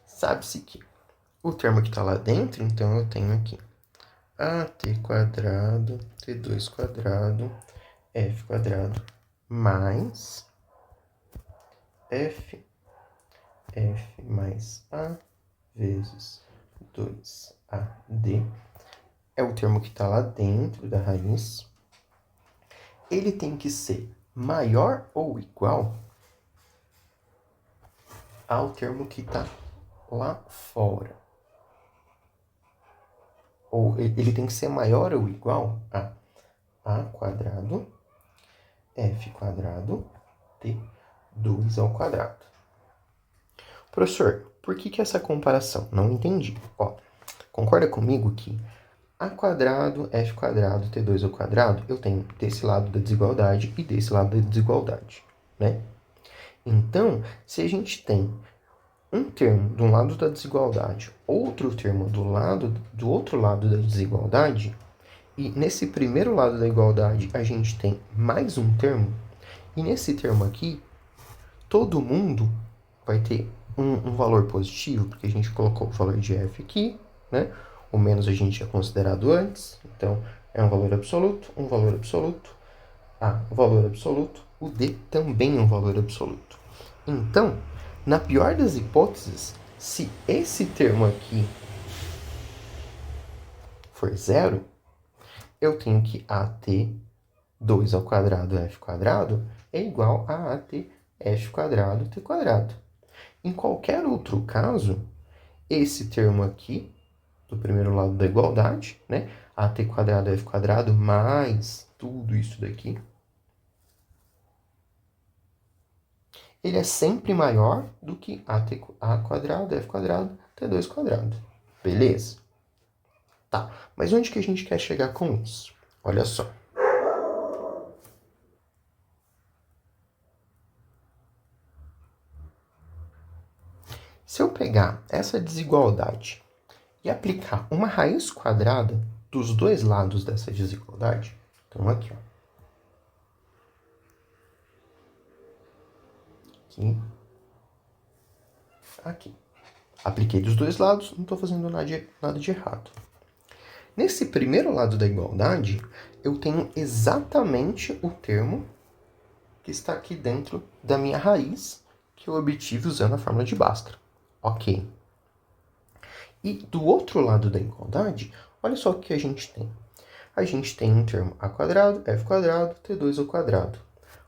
Sabe-se que o termo que está lá dentro, então eu tenho aqui AT quadrado, T2 quadrado, F quadrado, mais F mais A vezes 2AD. É o termo que está lá dentro da raiz. Ele tem que ser maior ou igual ao termo que está lá fora. Ou ele tem que ser maior ou igual a A quadrado, F quadrado, T2 ao quadrado. Professor, por que essa comparação? Não entendi. Ó, concorda comigo que A quadrado, F quadrado, T2 ao quadrado, eu tenho desse lado da desigualdade e desse lado da desigualdade, né? Então, se a gente tem um termo do lado da desigualdade, outro termo do outro lado da desigualdade, e nesse primeiro lado da igualdade a gente tem mais um termo, e nesse termo aqui, todo mundo vai ter um valor positivo, porque a gente colocou o valor de F aqui, né? O menos a gente tinha considerado antes, então é um valor absoluto, um valor absoluto, A, um valor absoluto, o D também é um valor absoluto. Então, na pior das hipóteses, se esse termo aqui for zero, eu tenho que AT 2 ao quadrado f quadrado é igual a AT f quadrado t quadrado. Em qualquer outro caso, esse termo aqui, do primeiro lado da igualdade, né? AT quadrado f quadrado mais tudo isso daqui, ele é sempre maior do que a quadrado, f quadrado, t2 quadrado. Beleza? Tá, mas onde que a gente quer chegar com isso? Olha só. Se eu pegar essa desigualdade e aplicar uma raiz quadrada dos dois lados dessa desigualdade, então aqui, ó. Aqui. Aqui. Apliquei dos dois lados, não estou fazendo nada de errado. Nesse primeiro lado da igualdade, eu tenho exatamente o termo que está aqui dentro da minha raiz, que eu obtive usando a fórmula de Bhaskara. Ok. E do outro lado da igualdade, olha só o que a gente tem. A gente tem um termo a quadrado, f quadrado, t2 ao quadrado.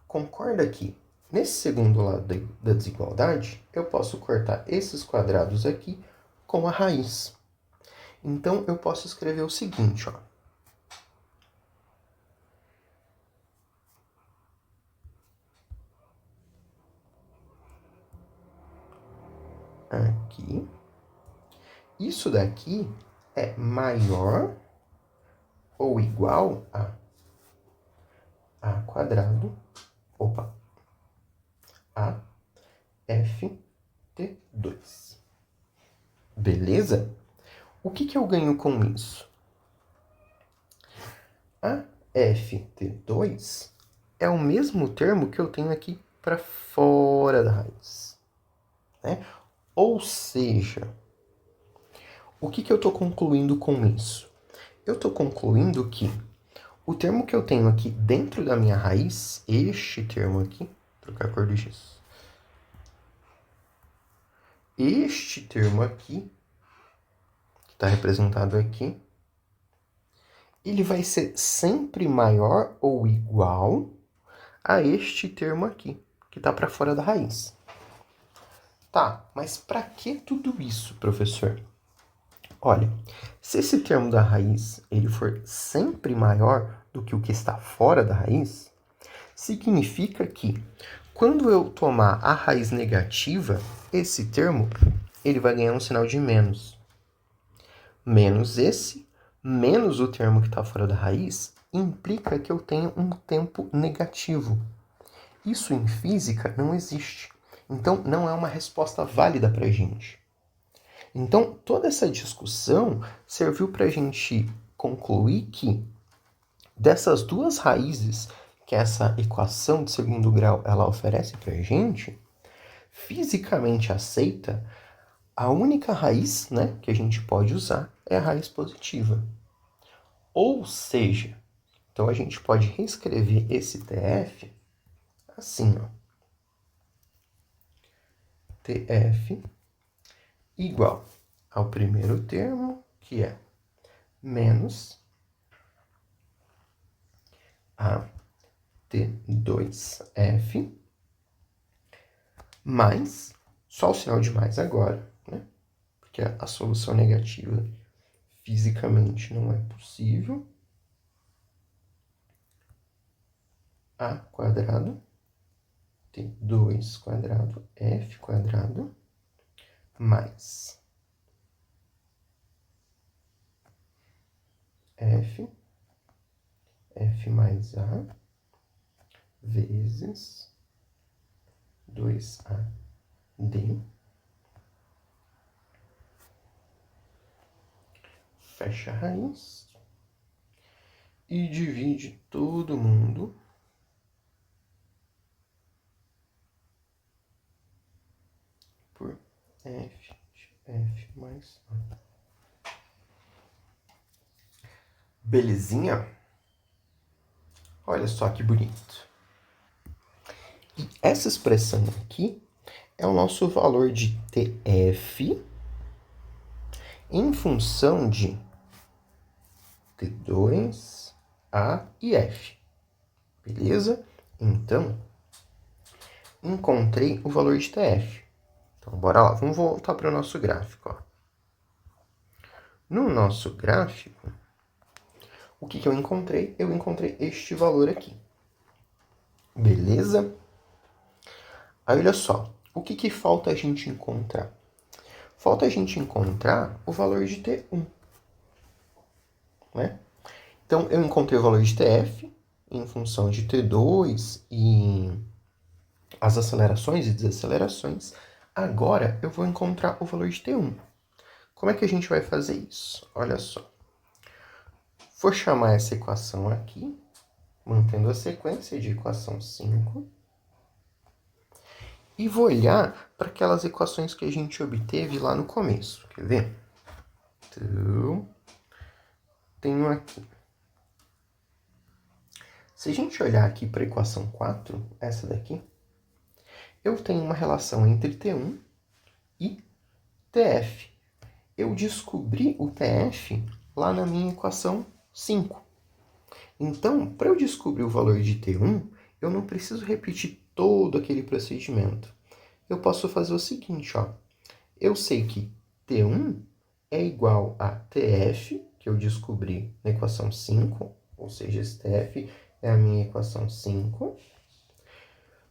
Concorda que nesse segundo lado da desigualdade, eu posso cortar esses quadrados aqui com a raiz. Então, eu posso escrever o seguinte, ó. Aqui. Isso daqui é maior ou igual a quadrado, a ft2. Beleza? O que eu ganho com isso? A ft2 é o mesmo termo que eu tenho aqui para fora da raiz, né? Ou seja, o que eu estou concluindo com isso? Eu estou concluindo que o termo que eu tenho aqui dentro da minha raiz, este termo aqui, trocar a cor do giz. Este termo aqui, que está representado aqui, ele vai ser sempre maior ou igual a este termo aqui, que está para fora da raiz. Tá, mas para que tudo isso, professor? Olha, se esse termo da raiz ele for sempre maior do que o que está fora da raiz, significa que quando eu tomar a raiz negativa, esse termo ele vai ganhar um sinal de menos. Menos esse, menos o termo que está fora da raiz, implica que eu tenho um tempo negativo. Isso em física não existe. Então, não é uma resposta válida para a gente. Então, toda essa discussão serviu para a gente concluir que dessas duas raízes que essa equação de segundo grau ela oferece para a gente, fisicamente aceita, a única raiz, né, que a gente pode usar é a raiz positiva. Ou seja, então a gente pode reescrever esse TF assim, ó. TF igual ao primeiro termo, que é menos a T2F, mais, só o sinal de mais agora, né? Porque a solução negativa fisicamente não é possível. A quadrado, T2 quadrado, F quadrado, mais F mais A, vezes 2AD, fecha a raiz e divide todo mundo por F mais A. Belezinha? Olha só que bonito. E essa expressão aqui é o nosso valor de TF em função de T2, A e F. Beleza? Então, encontrei o valor de TF. Então, bora lá. Vamos voltar para o nosso gráfico. Ó. No nosso gráfico, o que eu encontrei? Eu encontrei este valor aqui. Beleza? Aí, olha só. O que falta a gente encontrar? Falta a gente encontrar o valor de T1. Né? Então, eu encontrei o valor de TF em função de T2 e as acelerações e desacelerações. Agora, eu vou encontrar o valor de T1. Como é que a gente vai fazer isso? Olha só. Vou chamar essa equação aqui, mantendo a sequência de equação 5. E vou olhar para aquelas equações que a gente obteve lá no começo. Quer ver? Então, tenho aqui. Se a gente olhar aqui para a equação 4, essa daqui, eu tenho uma relação entre T1 e TF. Eu descobri o TF lá na minha equação 5. Então, para eu descobrir o valor de T1, eu não preciso repetir todo aquele procedimento. Eu posso fazer o seguinte, ó. Eu sei que T1 é igual a TF, que eu descobri na equação 5, ou seja, esse TF é a minha equação 5,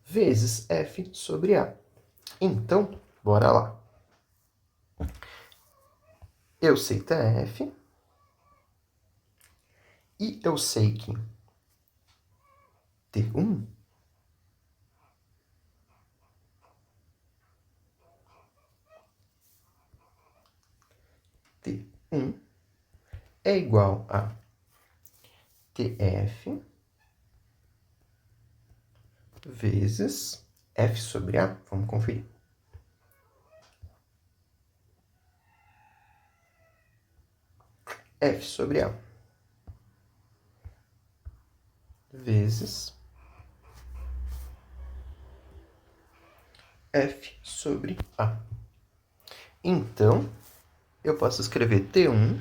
vezes F sobre A. Então, bora lá. Eu sei TF e eu sei que T1 é igual a TF vezes F sobre A. Vamos conferir. F sobre A vezes F sobre A. Então, eu posso escrever T1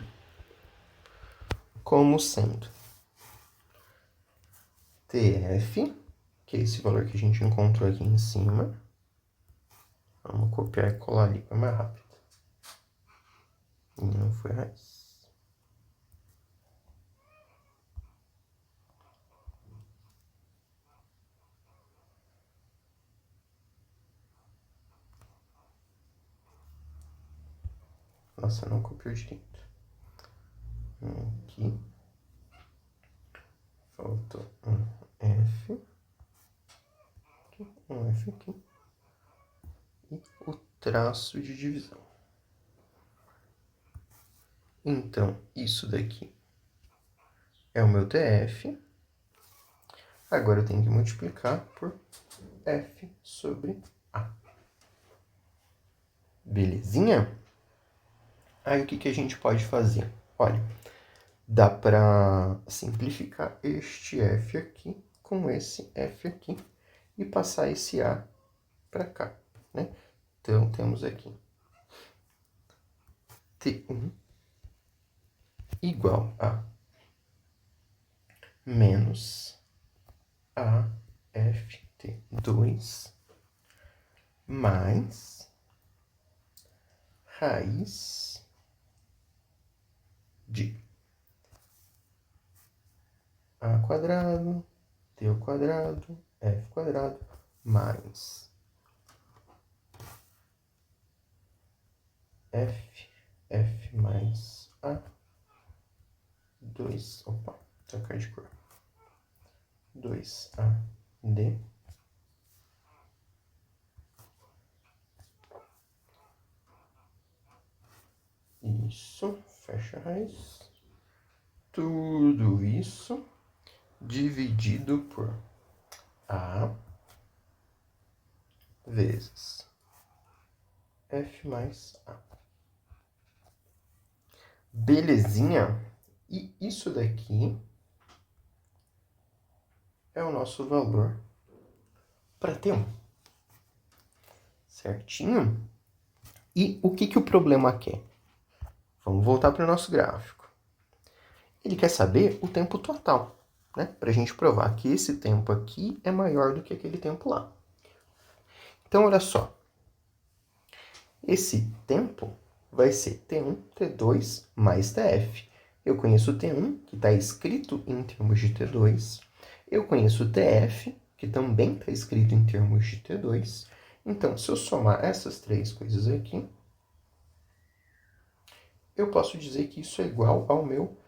como sendo TF, que é esse valor que a gente encontrou aqui em cima. Vamos copiar e colar ali para mais rápido. E não foi raiz. Nossa, não copiou direito. Aqui. Faltou um F. Aqui, um F aqui. E o traço de divisão. Então, isso daqui é o meu TF. Agora eu tenho que multiplicar por F sobre A. Belezinha? Aí o que a gente pode fazer? Olha, dá para simplificar este F aqui com esse F aqui e passar esse A para cá, né? Então, temos aqui T1 igual a menos AFT2 mais raiz de A quadrado, T ao quadrado, F quadrado, mais F mais A, 2, opa, trocar de cor, 2AD, isso, fecha a raiz, tudo isso dividido por A vezes F mais A. Belezinha? E isso daqui é o nosso valor para T1. Certinho? E o que o problema quer? Vamos voltar para o nosso gráfico. Ele quer saber o tempo total, né? Para a gente provar que esse tempo aqui é maior do que aquele tempo lá. Então, olha só. Esse tempo vai ser T1, T2 mais TF. Eu conheço o T1, que está escrito em termos de T2. Eu conheço o TF, que também está escrito em termos de T2. Então, se eu somar essas três coisas aqui, eu posso dizer que isso é igual ao meu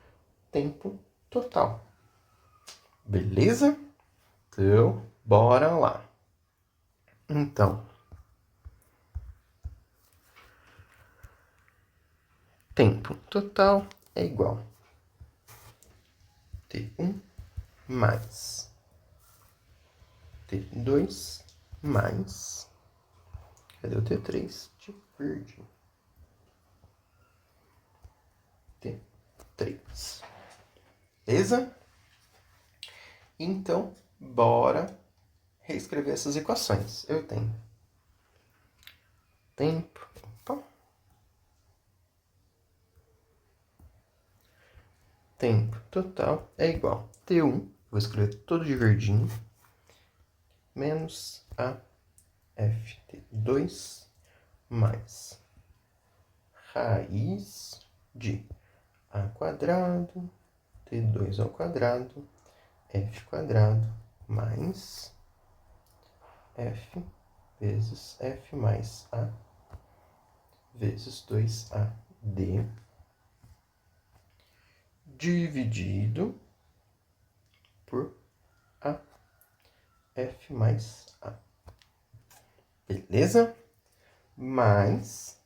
tempo total. Beleza? Então, bora lá. Então, tempo total é igual a T1 mais T2 mais... Cadê o T3? De verde. T3. Beleza? Então, bora reescrever essas equações. Eu tenho tempo... Opa. Tempo total é igual a T1, vou escrever todo de verdinho, menos a ft2 mais raiz de a quadrado, t2 ao quadrado, f quadrado mais f vezes f mais a vezes 2ad dividido por a f mais a. Beleza? Mais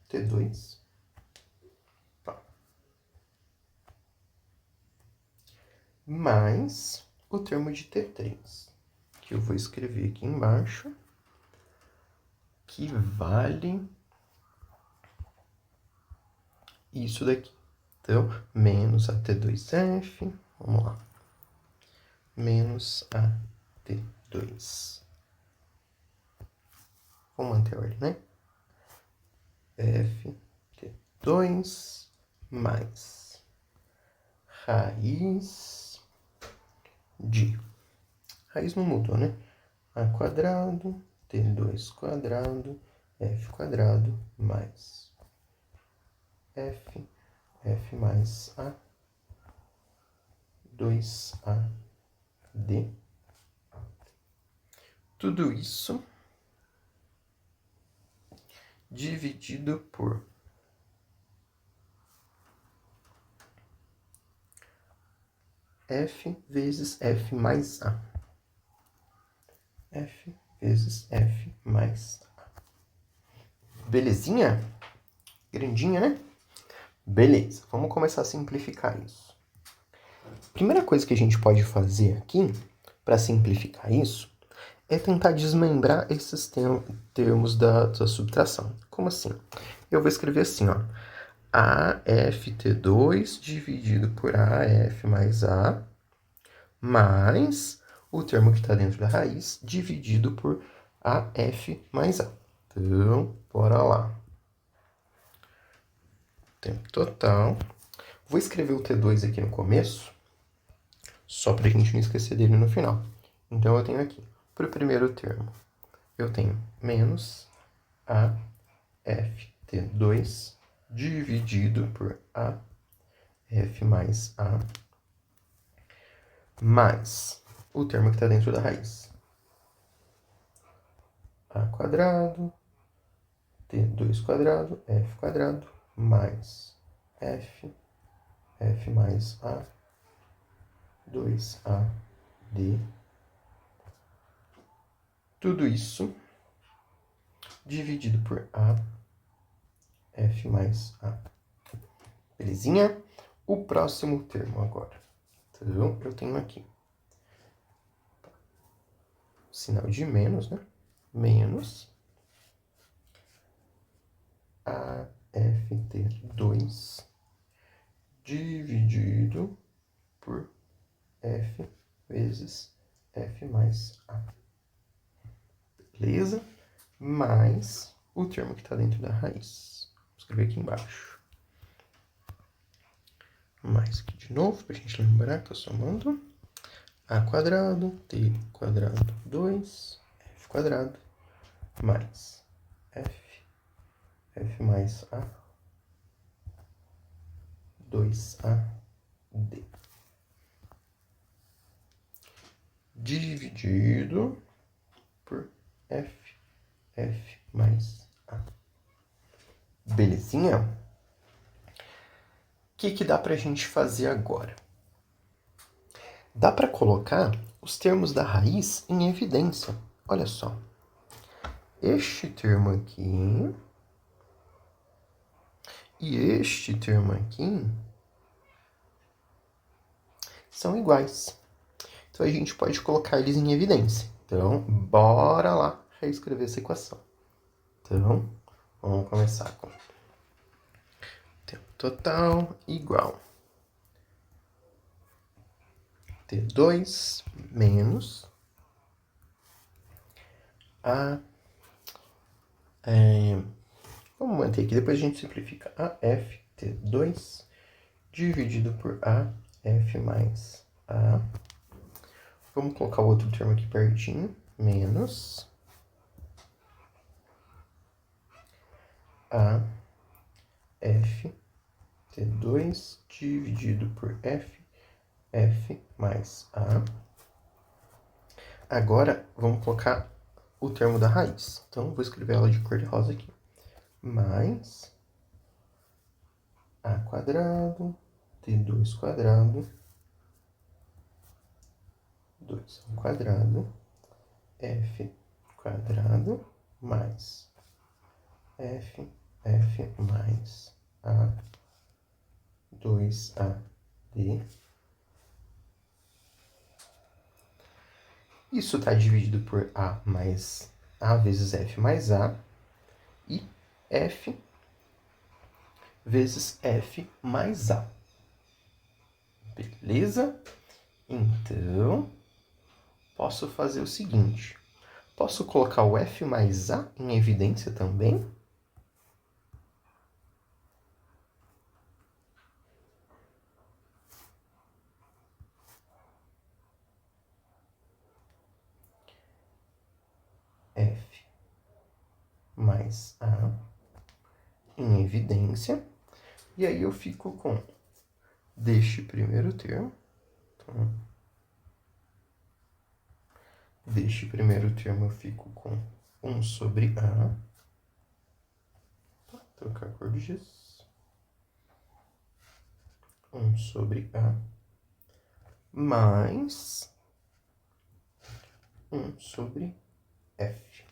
T2 mais o termo de T3, que eu vou escrever aqui embaixo, que vale isso daqui. Então, menos a T2F, vamos lá, menos a T2. Vamos manter a ordem, né? ft2 mais raiz de... Raiz não mudou, né? A quadrado, T2 quadrado, F quadrado mais F mais A, 2AD. Tudo isso dividido por F vezes F mais A. F vezes F mais A. Belezinha? Grandinha, né? Beleza, vamos começar a simplificar isso. Primeira coisa que a gente pode fazer aqui, para simplificar isso, é tentar desmembrar esses termos da subtração. Como assim? Eu vou escrever assim, ó. AFT2 dividido por AF mais A, mais o termo que está dentro da raiz, dividido por AF mais A. Então, bora lá. Tempo total. Vou escrever o T2 aqui no começo, só para a gente não esquecer dele no final. Então, eu tenho aqui, para o primeiro termo, eu tenho menos AFT2 dividido por AF mais A, mais o termo que está dentro da raiz. A quadrado, T2 quadrado, F quadrado, mais F mais A, 2AD. Tudo isso dividido por A, F mais A. Belezinha? O próximo termo agora. Então, eu tenho aqui sinal de menos, né? Menos AFT2 dividido por F vezes F mais A. Beleza? Mais o termo que está dentro da raiz. Vou escrever aqui embaixo. mais aqui de novo, pra gente lembrar que eu somando a quadrado, t quadrado 2, f quadrado, mais f mais a, 2ad, dividido por f mais a. Belezinha? O que dá pra gente fazer agora? Dá pra colocar os termos da raiz em evidência. Olha só. Este termo aqui e este termo aqui são iguais. Então, a gente pode colocar eles em evidência. Então, bora lá reescrever essa equação. Então, vamos começar com tempo total igual T2 menos a... vamos manter aqui, depois a gente simplifica. AF T2 dividido por AF mais A. Vamos colocar o outro termo aqui pertinho. Menos AF T2 dividido por F mais A. Agora, vamos colocar o termo da raiz. Então, vou escrever ela de cor de rosa aqui. Mais A quadrado, T2 quadrado, 2 ao quadrado, F quadrado, mais F mais A, 2AD. Isso está dividido por A mais A vezes F mais A e F vezes F mais A. Beleza? Então, posso fazer o seguinte. Posso colocar o F mais A em evidência também? F mais A em evidência. E aí eu fico com deste primeiro termo. Então, deste primeiro termo eu fico com 1 sobre A. Tá, trocar a cor de giz. 1 sobre A. Mais 1 sobre F.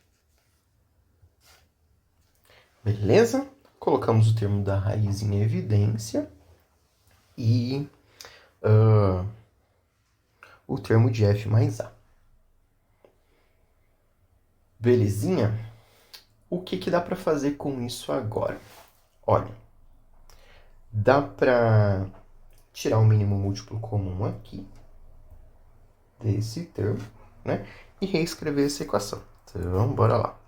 Beleza? Colocamos o termo da raiz em evidência e o termo de F mais A. Belezinha? O que dá para fazer com isso agora? Olha, dá para tirar o mínimo múltiplo comum aqui, desse termo, né? E reescrever essa equação. Então, bora lá.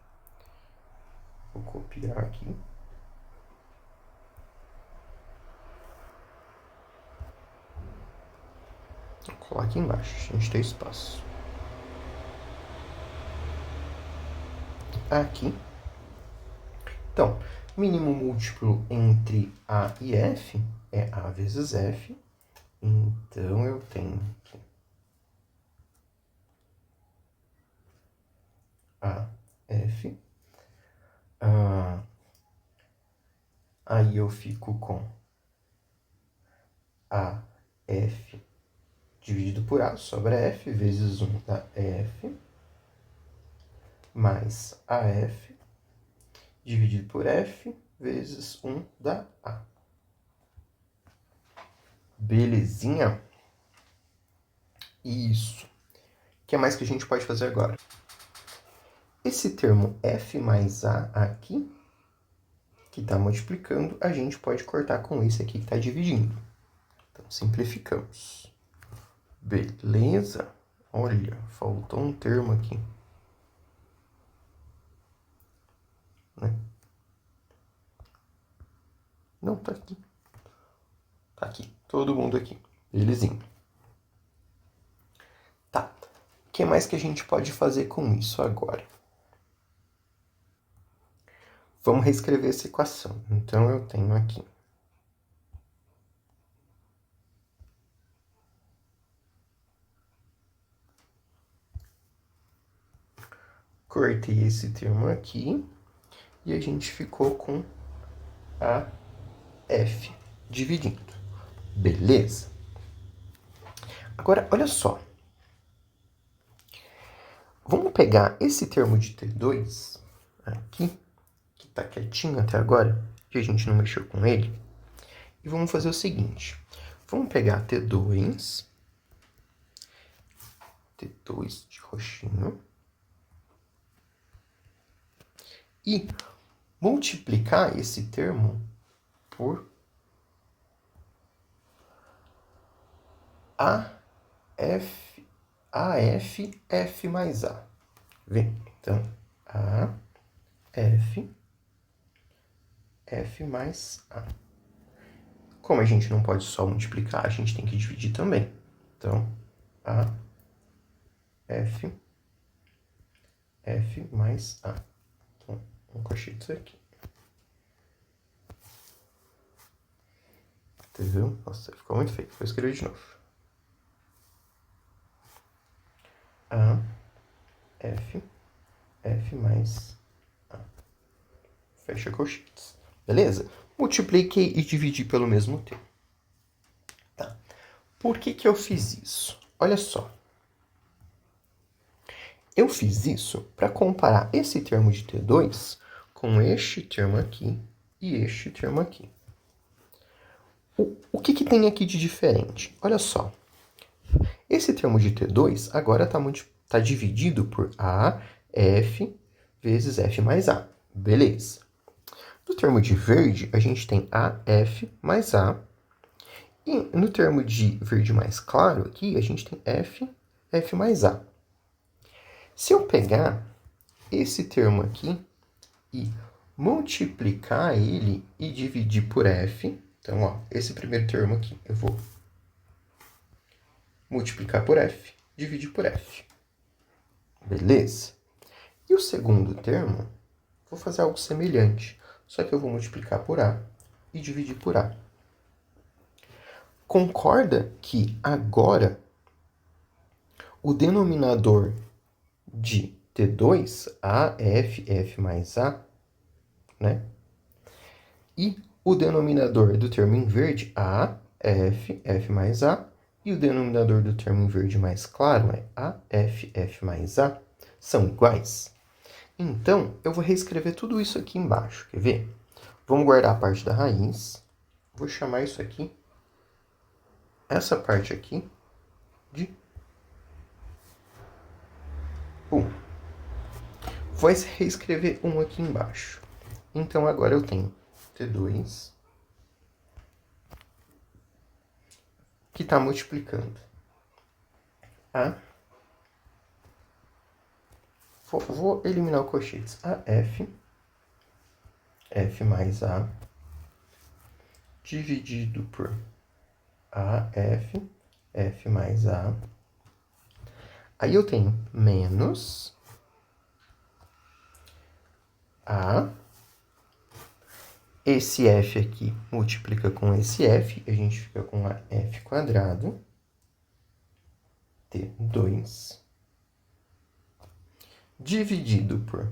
Vou copiar aqui. Vou colar aqui embaixo, a gente tem espaço. Aqui. Então, mínimo múltiplo entre A e F é A vezes F. Então, eu tenho aqui AF. Aí eu fico com AF dividido por A, sobra F, vezes 1 da F, mais AF dividido por F, vezes 1 da A. Belezinha? Isso. O que mais que a gente pode fazer agora? Esse termo F mais A aqui, que está multiplicando, a gente pode cortar com esse aqui que está dividindo. Então, simplificamos. Beleza? Olha, faltou um termo aqui. Né? Não, tá aqui. Tá aqui. Todo mundo aqui. Belezinha. Tá. O que mais que a gente pode fazer com isso agora? Vamos reescrever essa equação. Então, eu tenho aqui. Cortei esse termo aqui. E a gente ficou com a F dividindo. Beleza? Agora, olha só. Vamos pegar esse termo de T2 aqui, que está quietinho até agora, que a gente não mexeu com ele, e vamos fazer o seguinte. Vamos pegar T2 de roxinho, e multiplicar esse termo por F mais A. Vem, então, F mais A. Como a gente não pode só multiplicar, a gente tem que dividir também. Então, F mais A. Então, vamos cortar isso aqui. Entendeu? Nossa, ficou muito feio. Vou escrever de novo. F mais A. Fecha colchetes. Beleza? Multipliquei e dividi pelo mesmo termo. Tá. Por que eu fiz isso? Olha só. Eu fiz isso para comparar esse termo de T2 com este termo aqui e este termo aqui. O que tem aqui de diferente? Olha só. Esse termo de T2 agora está dividido por F vezes F mais A. Beleza. No termo de verde, a gente tem AF mais A. E no termo de verde mais claro aqui, a gente tem F mais A. Se eu pegar esse termo aqui e multiplicar ele e dividir por F, então, ó, esse primeiro termo aqui, eu vou multiplicar por F, dividir por F. Beleza? E o segundo termo, vou fazer algo semelhante, só que eu vou multiplicar por A e dividir por A. Concorda que agora o denominador de T2, F mais A, né? E o denominador do termo em verde, F mais A, e o denominador do termo em verde mais claro é F mais A, são iguais. Então, eu vou reescrever tudo isso aqui embaixo, quer ver? Vamos guardar a parte da raiz, vou chamar isso aqui, essa parte aqui, de 1. Vou reescrever 1 aqui embaixo. Então, agora eu tenho T2, que está multiplicando A. Vou eliminar o colchetes. F mais A, dividido por F mais A. Aí eu tenho menos A. Esse F aqui multiplica com esse F, a gente fica com a F quadrado, T2, dividido por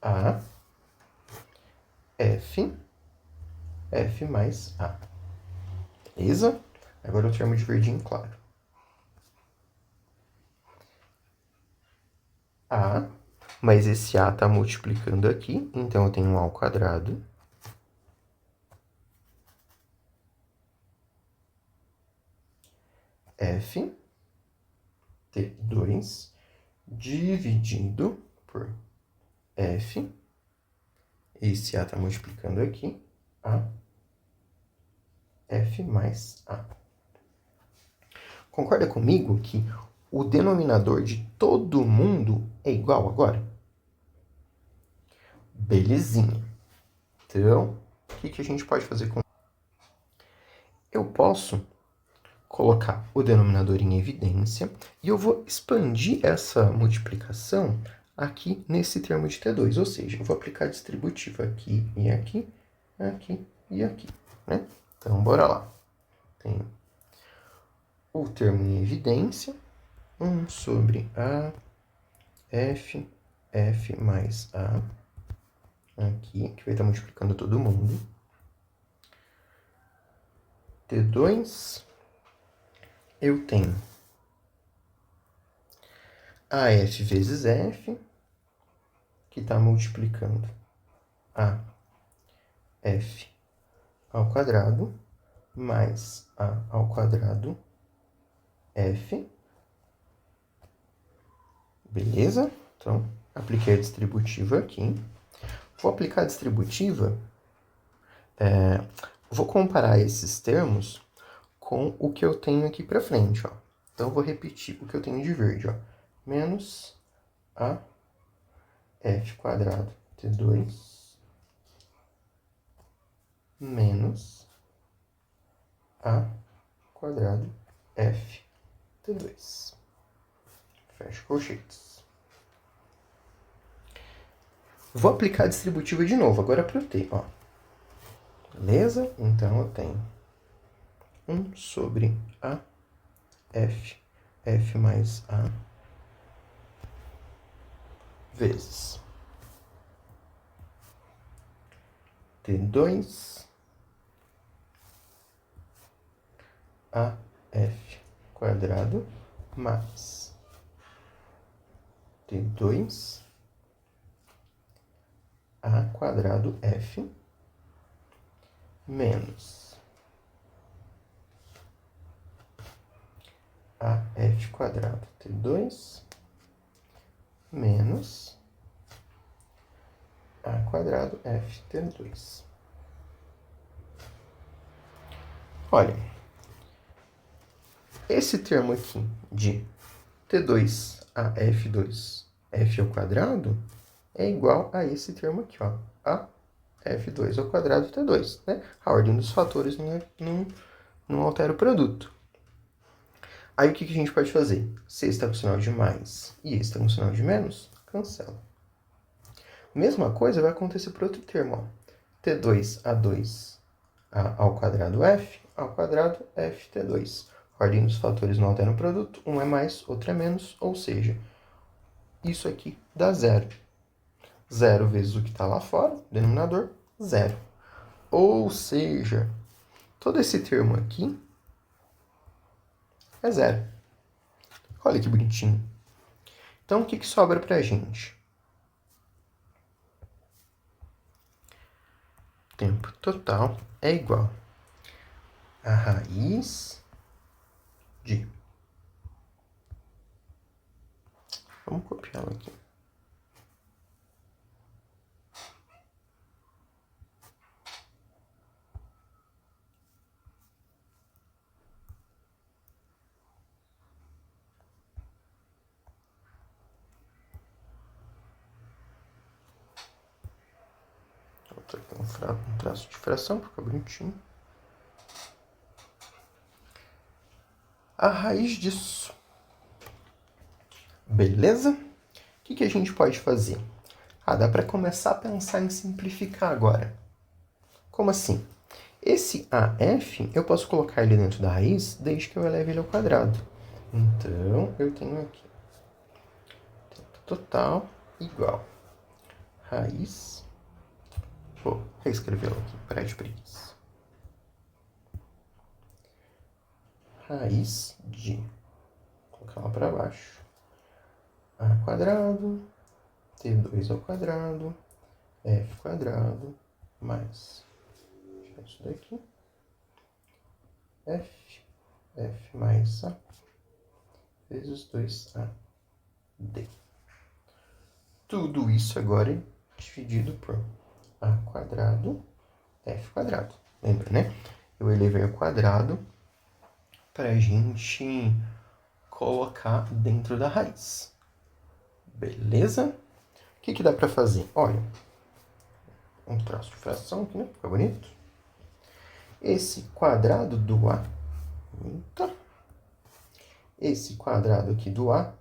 A, F mais A. Beleza? Agora o termo de verdinho claro. A, mas esse A está multiplicando aqui, então eu tenho um A ao quadrado. F, T2, dividido por F, esse A está multiplicando aqui, F mais A. Concorda comigo que o denominador de todo mundo é igual agora? Belezinha. Então, o que a gente pode fazer com... eu posso colocar o denominador em evidência e eu vou expandir essa multiplicação aqui nesse termo de T2, ou seja, eu vou aplicar a distributiva aqui e aqui, aqui e aqui, né? Então, bora lá. Tem o termo em evidência, 1 sobre A, F mais A, aqui, que vai estar multiplicando todo mundo. T2, eu tenho AF vezes F, que está multiplicando a F ao quadrado, mais A ao quadrado F. Beleza? Então, apliquei a distributiva aqui. Vou aplicar a distributiva, vou comparar esses termos com o que eu tenho aqui para frente, ó. Então, vou repetir o que eu tenho de verde, ó. Menos a f quadrado T2 menos a quadrado f T2. Fecha colchetes. Vou aplicar a distributiva de novo, agora para o T, ó. Beleza? Então, eu tenho 1 sobre a f mais a vezes T2 AF quadrado mais T2 A quadrado F menos AF quadrado T2 menos A quadrado F T2. Olha, esse termo aqui de T2 a F2 F ao quadrado é igual a esse termo aqui, ó, a F2 ao quadrado T2, né? A ordem dos fatores não altera o produto. Aí o que a gente pode fazer? Se esse está com sinal de mais e esse está com sinal de menos, cancela. Mesma coisa vai acontecer para outro termo, ó. T2 a 2 ao quadrado F ao quadrado FT2. A ordem dos fatores não altera o produto, um é mais, outro é menos, ou seja, isso aqui dá zero. Zero vezes o que está lá fora, denominador, zero. Ou seja, todo esse termo aqui é zero. Olha que bonitinho. Então, o que sobra para a gente? Tempo total é igual a raiz de... Vamos copiá-lo aqui. Vou aqui um traço de fração, fica bonitinho. A raiz disso. Beleza? O que a gente pode fazer? Dá para começar a pensar em simplificar agora. Como assim? Esse AF, eu posso colocar ele dentro da raiz desde que eu eleve ele ao quadrado. Então, eu tenho aqui tempo total igual raiz. Vou reescrevê-lo aqui, para de preguiça. Raiz de... Vou colocar lá para baixo. A quadrado, T2 ao quadrado, F quadrado, mais... isso daqui. F mais A vezes 2AD. Tudo isso agora é dividido por A quadrado, F quadrado. Lembra, né? Eu elevei ao quadrado para a gente colocar dentro da raiz. Beleza? O que dá para fazer? Olha, um traço de fração aqui, né? Fica bonito. Esse quadrado do A, esse quadrado aqui do A,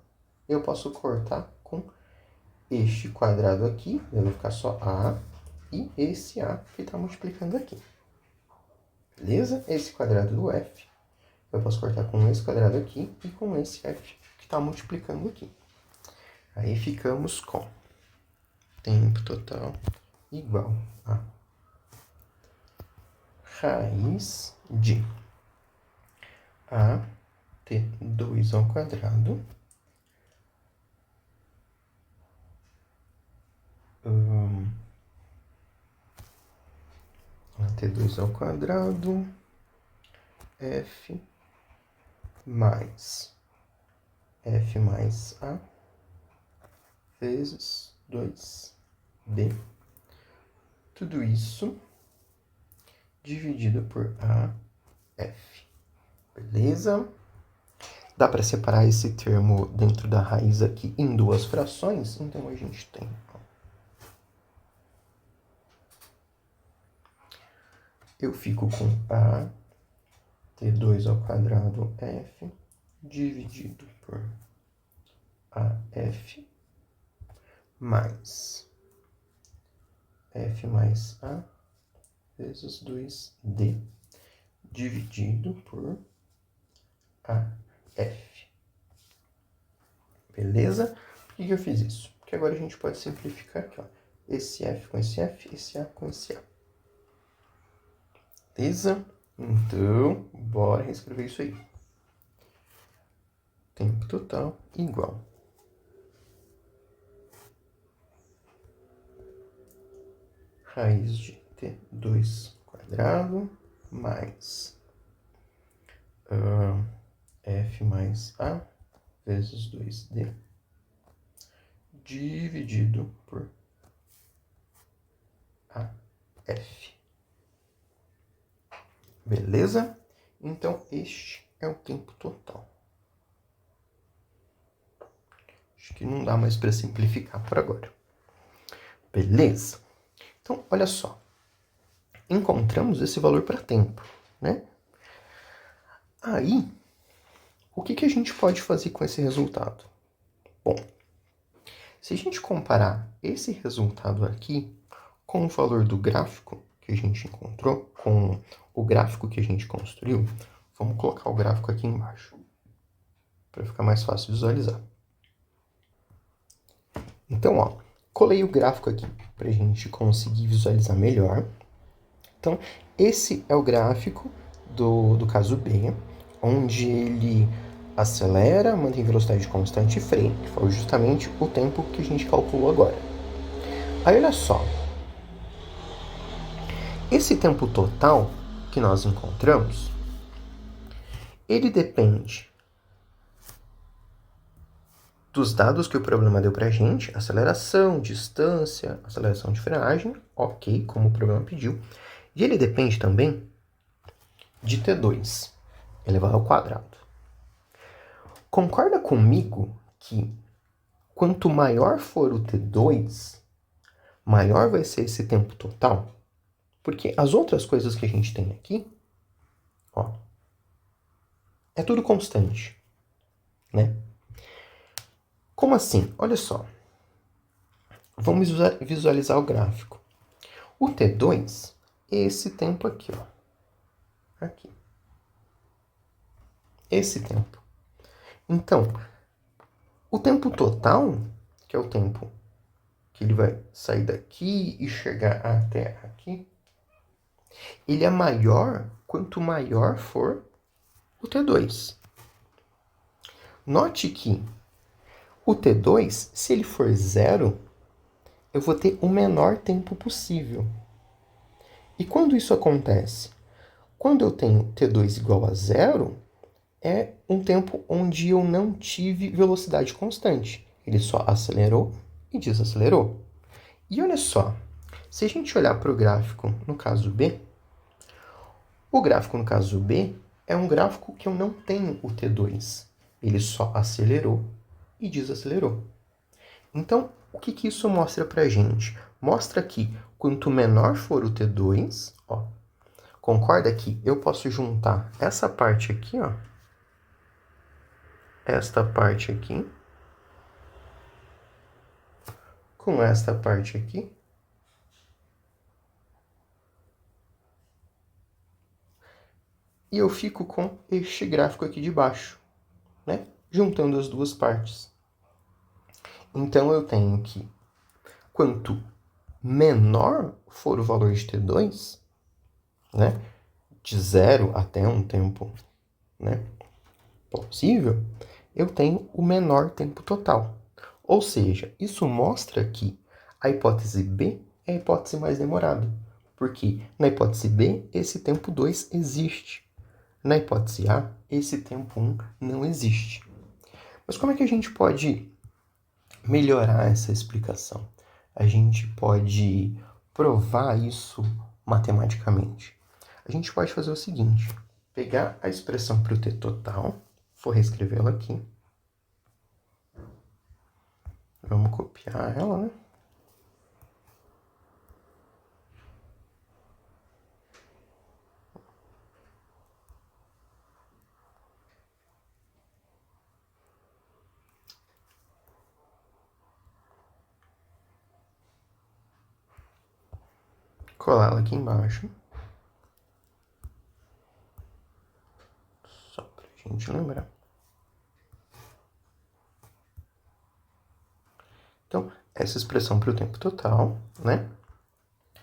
eu posso cortar com este quadrado aqui, vai ficar só A, e esse A que está multiplicando aqui. Beleza? Esse quadrado do F, eu posso cortar com esse quadrado aqui e com esse F que está multiplicando aqui. Aí ficamos com tempo total igual a raiz de T2 ao quadrado T2 ao quadrado F mais A vezes 2D. Tudo isso dividido por AF. Beleza? Dá para separar esse termo dentro da raiz aqui em duas frações? Então a gente tem... Eu fico com A T2 ao quadrado F dividido por AF mais F mais A vezes 2D dividido por AF. Beleza? Por que eu fiz isso? Porque agora a gente pode simplificar aqui, ó. Esse F com esse F, esse A com esse A. Beleza? Então, bora reescrever isso aí. Tempo total igual raiz de T2 quadrado mais F mais A vezes 2D dividido por AF. Beleza? Então, este é o tempo total. Acho que não dá mais para simplificar por agora. Beleza? Então, olha só. Encontramos esse valor para tempo, né? Aí, o que a gente pode fazer com esse resultado? Bom, se a gente comparar esse resultado aqui com o valor do gráfico que a gente encontrou, com o gráfico que a gente construiu, vamos colocar o gráfico aqui embaixo, para ficar mais fácil visualizar. Então, ó, colei o gráfico aqui para a gente conseguir visualizar melhor. Então, esse é o gráfico do caso B, onde ele acelera, mantém velocidade constante e freia, que foi justamente o tempo que a gente calculou agora. Aí, olha só. Esse tempo total que nós encontramos, ele depende dos dados que o problema deu pra gente, aceleração, distância, aceleração de frenagem, ok, como o problema pediu. E ele depende também de T2 elevado ao quadrado. Concorda comigo que quanto maior for o T2, maior vai ser esse tempo total? Porque as outras coisas que a gente tem aqui, ó, é tudo constante, né? Como assim? Olha só. Vamos visualizar o gráfico. O T2 é esse tempo aqui, ó. Aqui. Esse tempo. Então, o tempo total, que é o tempo que ele vai sair daqui e chegar até aqui, ele é maior quanto maior for o T2. Note que o T2, se ele for zero, eu vou ter o menor tempo possível. E quando isso acontece? Quando eu tenho T2 igual a zero, é um tempo onde eu não tive velocidade constante. Ele só acelerou e desacelerou. E olha só, se a gente olhar para o gráfico no caso B, o gráfico no caso B é um gráfico que eu não tenho o T2. Ele só acelerou e desacelerou. Então, o que isso mostra pra gente? Mostra que quanto menor for o T2, ó, Concorda que eu posso juntar essa parte aqui, ó, esta parte aqui, com esta parte aqui, e eu fico com este gráfico aqui de baixo, né? Juntando as duas partes. Então, eu tenho que, quanto menor for o valor de T2, né? De 0 até um tempo, né, possível, eu tenho o menor tempo total. Ou seja, isso mostra que a hipótese B é a hipótese mais demorada. Porque na hipótese B, esse tempo 2 existe. Na hipótese A, esse tempo 1 não existe. Mas como é que a gente pode melhorar essa explicação? A gente pode provar isso matematicamente. A gente pode fazer o seguinte: pegar a expressão para o t total, vou reescrevê-la aqui. Vamos copiar ela, né? Colar ela aqui embaixo. Só pra gente lembrar. Então, essa expressão para o tempo total, né?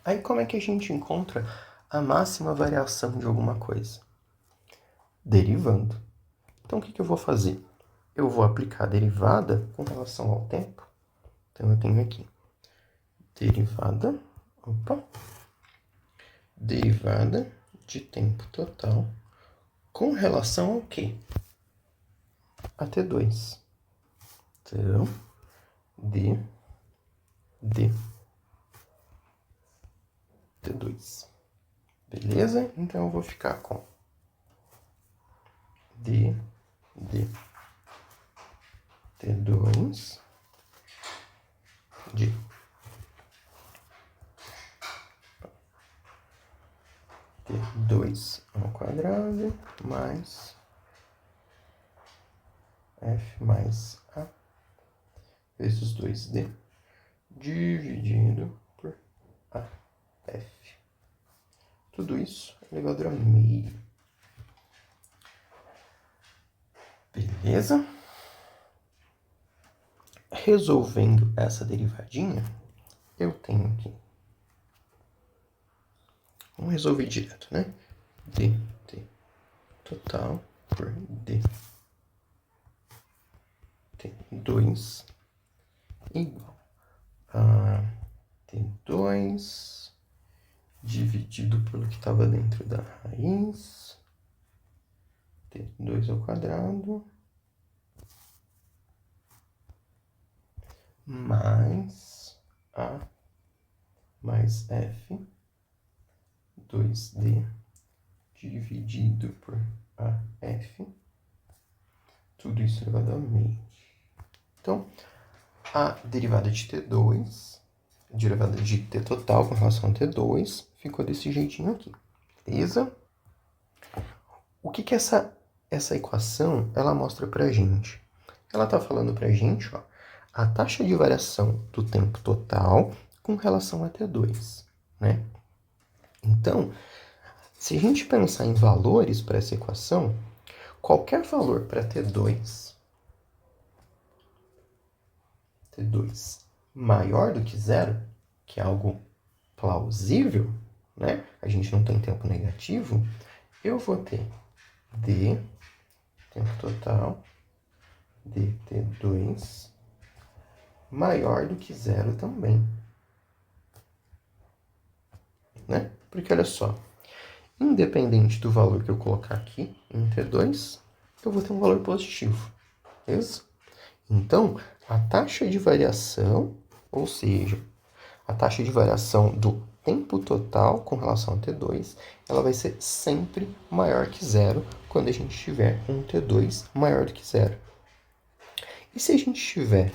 Aí, como é que a gente encontra a máxima variação de alguma coisa? Derivando. Então, o que eu vou fazer? Eu vou aplicar a derivada com relação ao tempo. Então, eu tenho aqui derivada, derivada de tempo total com relação ao quê? A T2. Então, T2. Beleza? Então, eu vou ficar com T2 de T2 ao quadrado mais F mais A vezes 2D dividido por AF. Tudo isso elevado ao meio. Beleza? Resolvendo essa derivadinha, eu tenho aqui. Vamos resolver direto, né? dt total por T2 igual a T2 dividido pelo que estava dentro da raiz, T2 ao quadrado, mais A mais F, 2D dividido por AF, tudo isso elevado ao meio. Então, a derivada de T2, a derivada de T total com relação a T2, ficou desse jeitinho aqui, beleza? O que essa equação ela mostra pra gente? Ela está falando pra gente, ó, a taxa de variação do tempo total com relação a T2, né? Então, se a gente pensar em valores para essa equação, qualquer valor para T2 maior do que zero, que é algo plausível, né? A gente não tem tempo negativo, eu vou ter d tempo total de T2 maior do que zero também, né? Porque olha só, independente do valor que eu colocar aqui em T2, eu vou ter um valor positivo, beleza? Então, a taxa de variação, ou seja, a taxa de variação do tempo total com relação a T2, ela vai ser sempre maior que zero quando a gente tiver um T2 maior do que zero. E se a gente tiver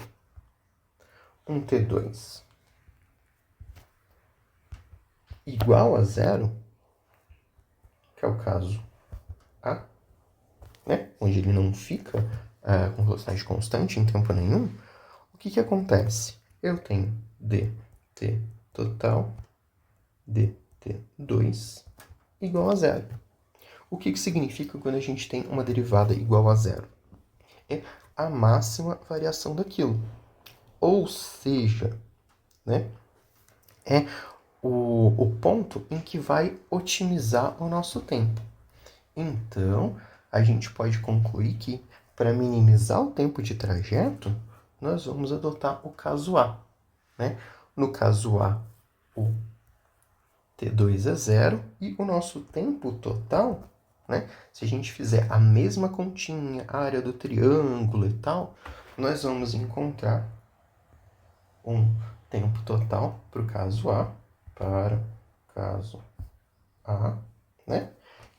um T2 igual a zero, que é o caso A, né? Onde ele não fica com velocidade constante em tempo nenhum, o que acontece? Eu tenho dt total dt2 igual a zero. O que significa quando a gente tem uma derivada igual a zero? É a máxima variação daquilo. Ou seja, né, é o ponto em que vai otimizar o nosso tempo. Então, a gente pode concluir que, para minimizar o tempo de trajeto, nós vamos adotar o caso A. Né? No caso A, o T2 é zero e o nosso tempo total, né? Se a gente fizer a mesma continha, a área do triângulo e tal, nós vamos encontrar um tempo total para o caso A, né?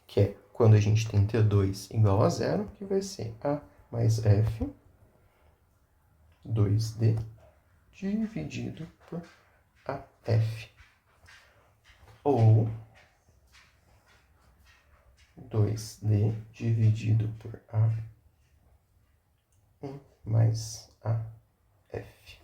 Que é quando a gente tem T2 igual a zero, que vai ser A mais F 2D dividido por AF. Ou 2D dividido por A1 mais AF.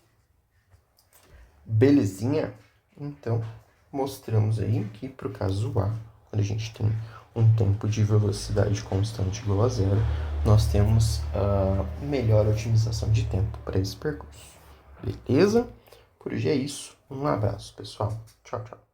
Belezinha? Então, mostramos aí que para o caso A, quando a gente tem um tempo de velocidade constante igual a zero, nós temos a melhor otimização de tempo para esse percurso. Beleza? Por hoje é isso. Um abraço, pessoal. Tchau, tchau.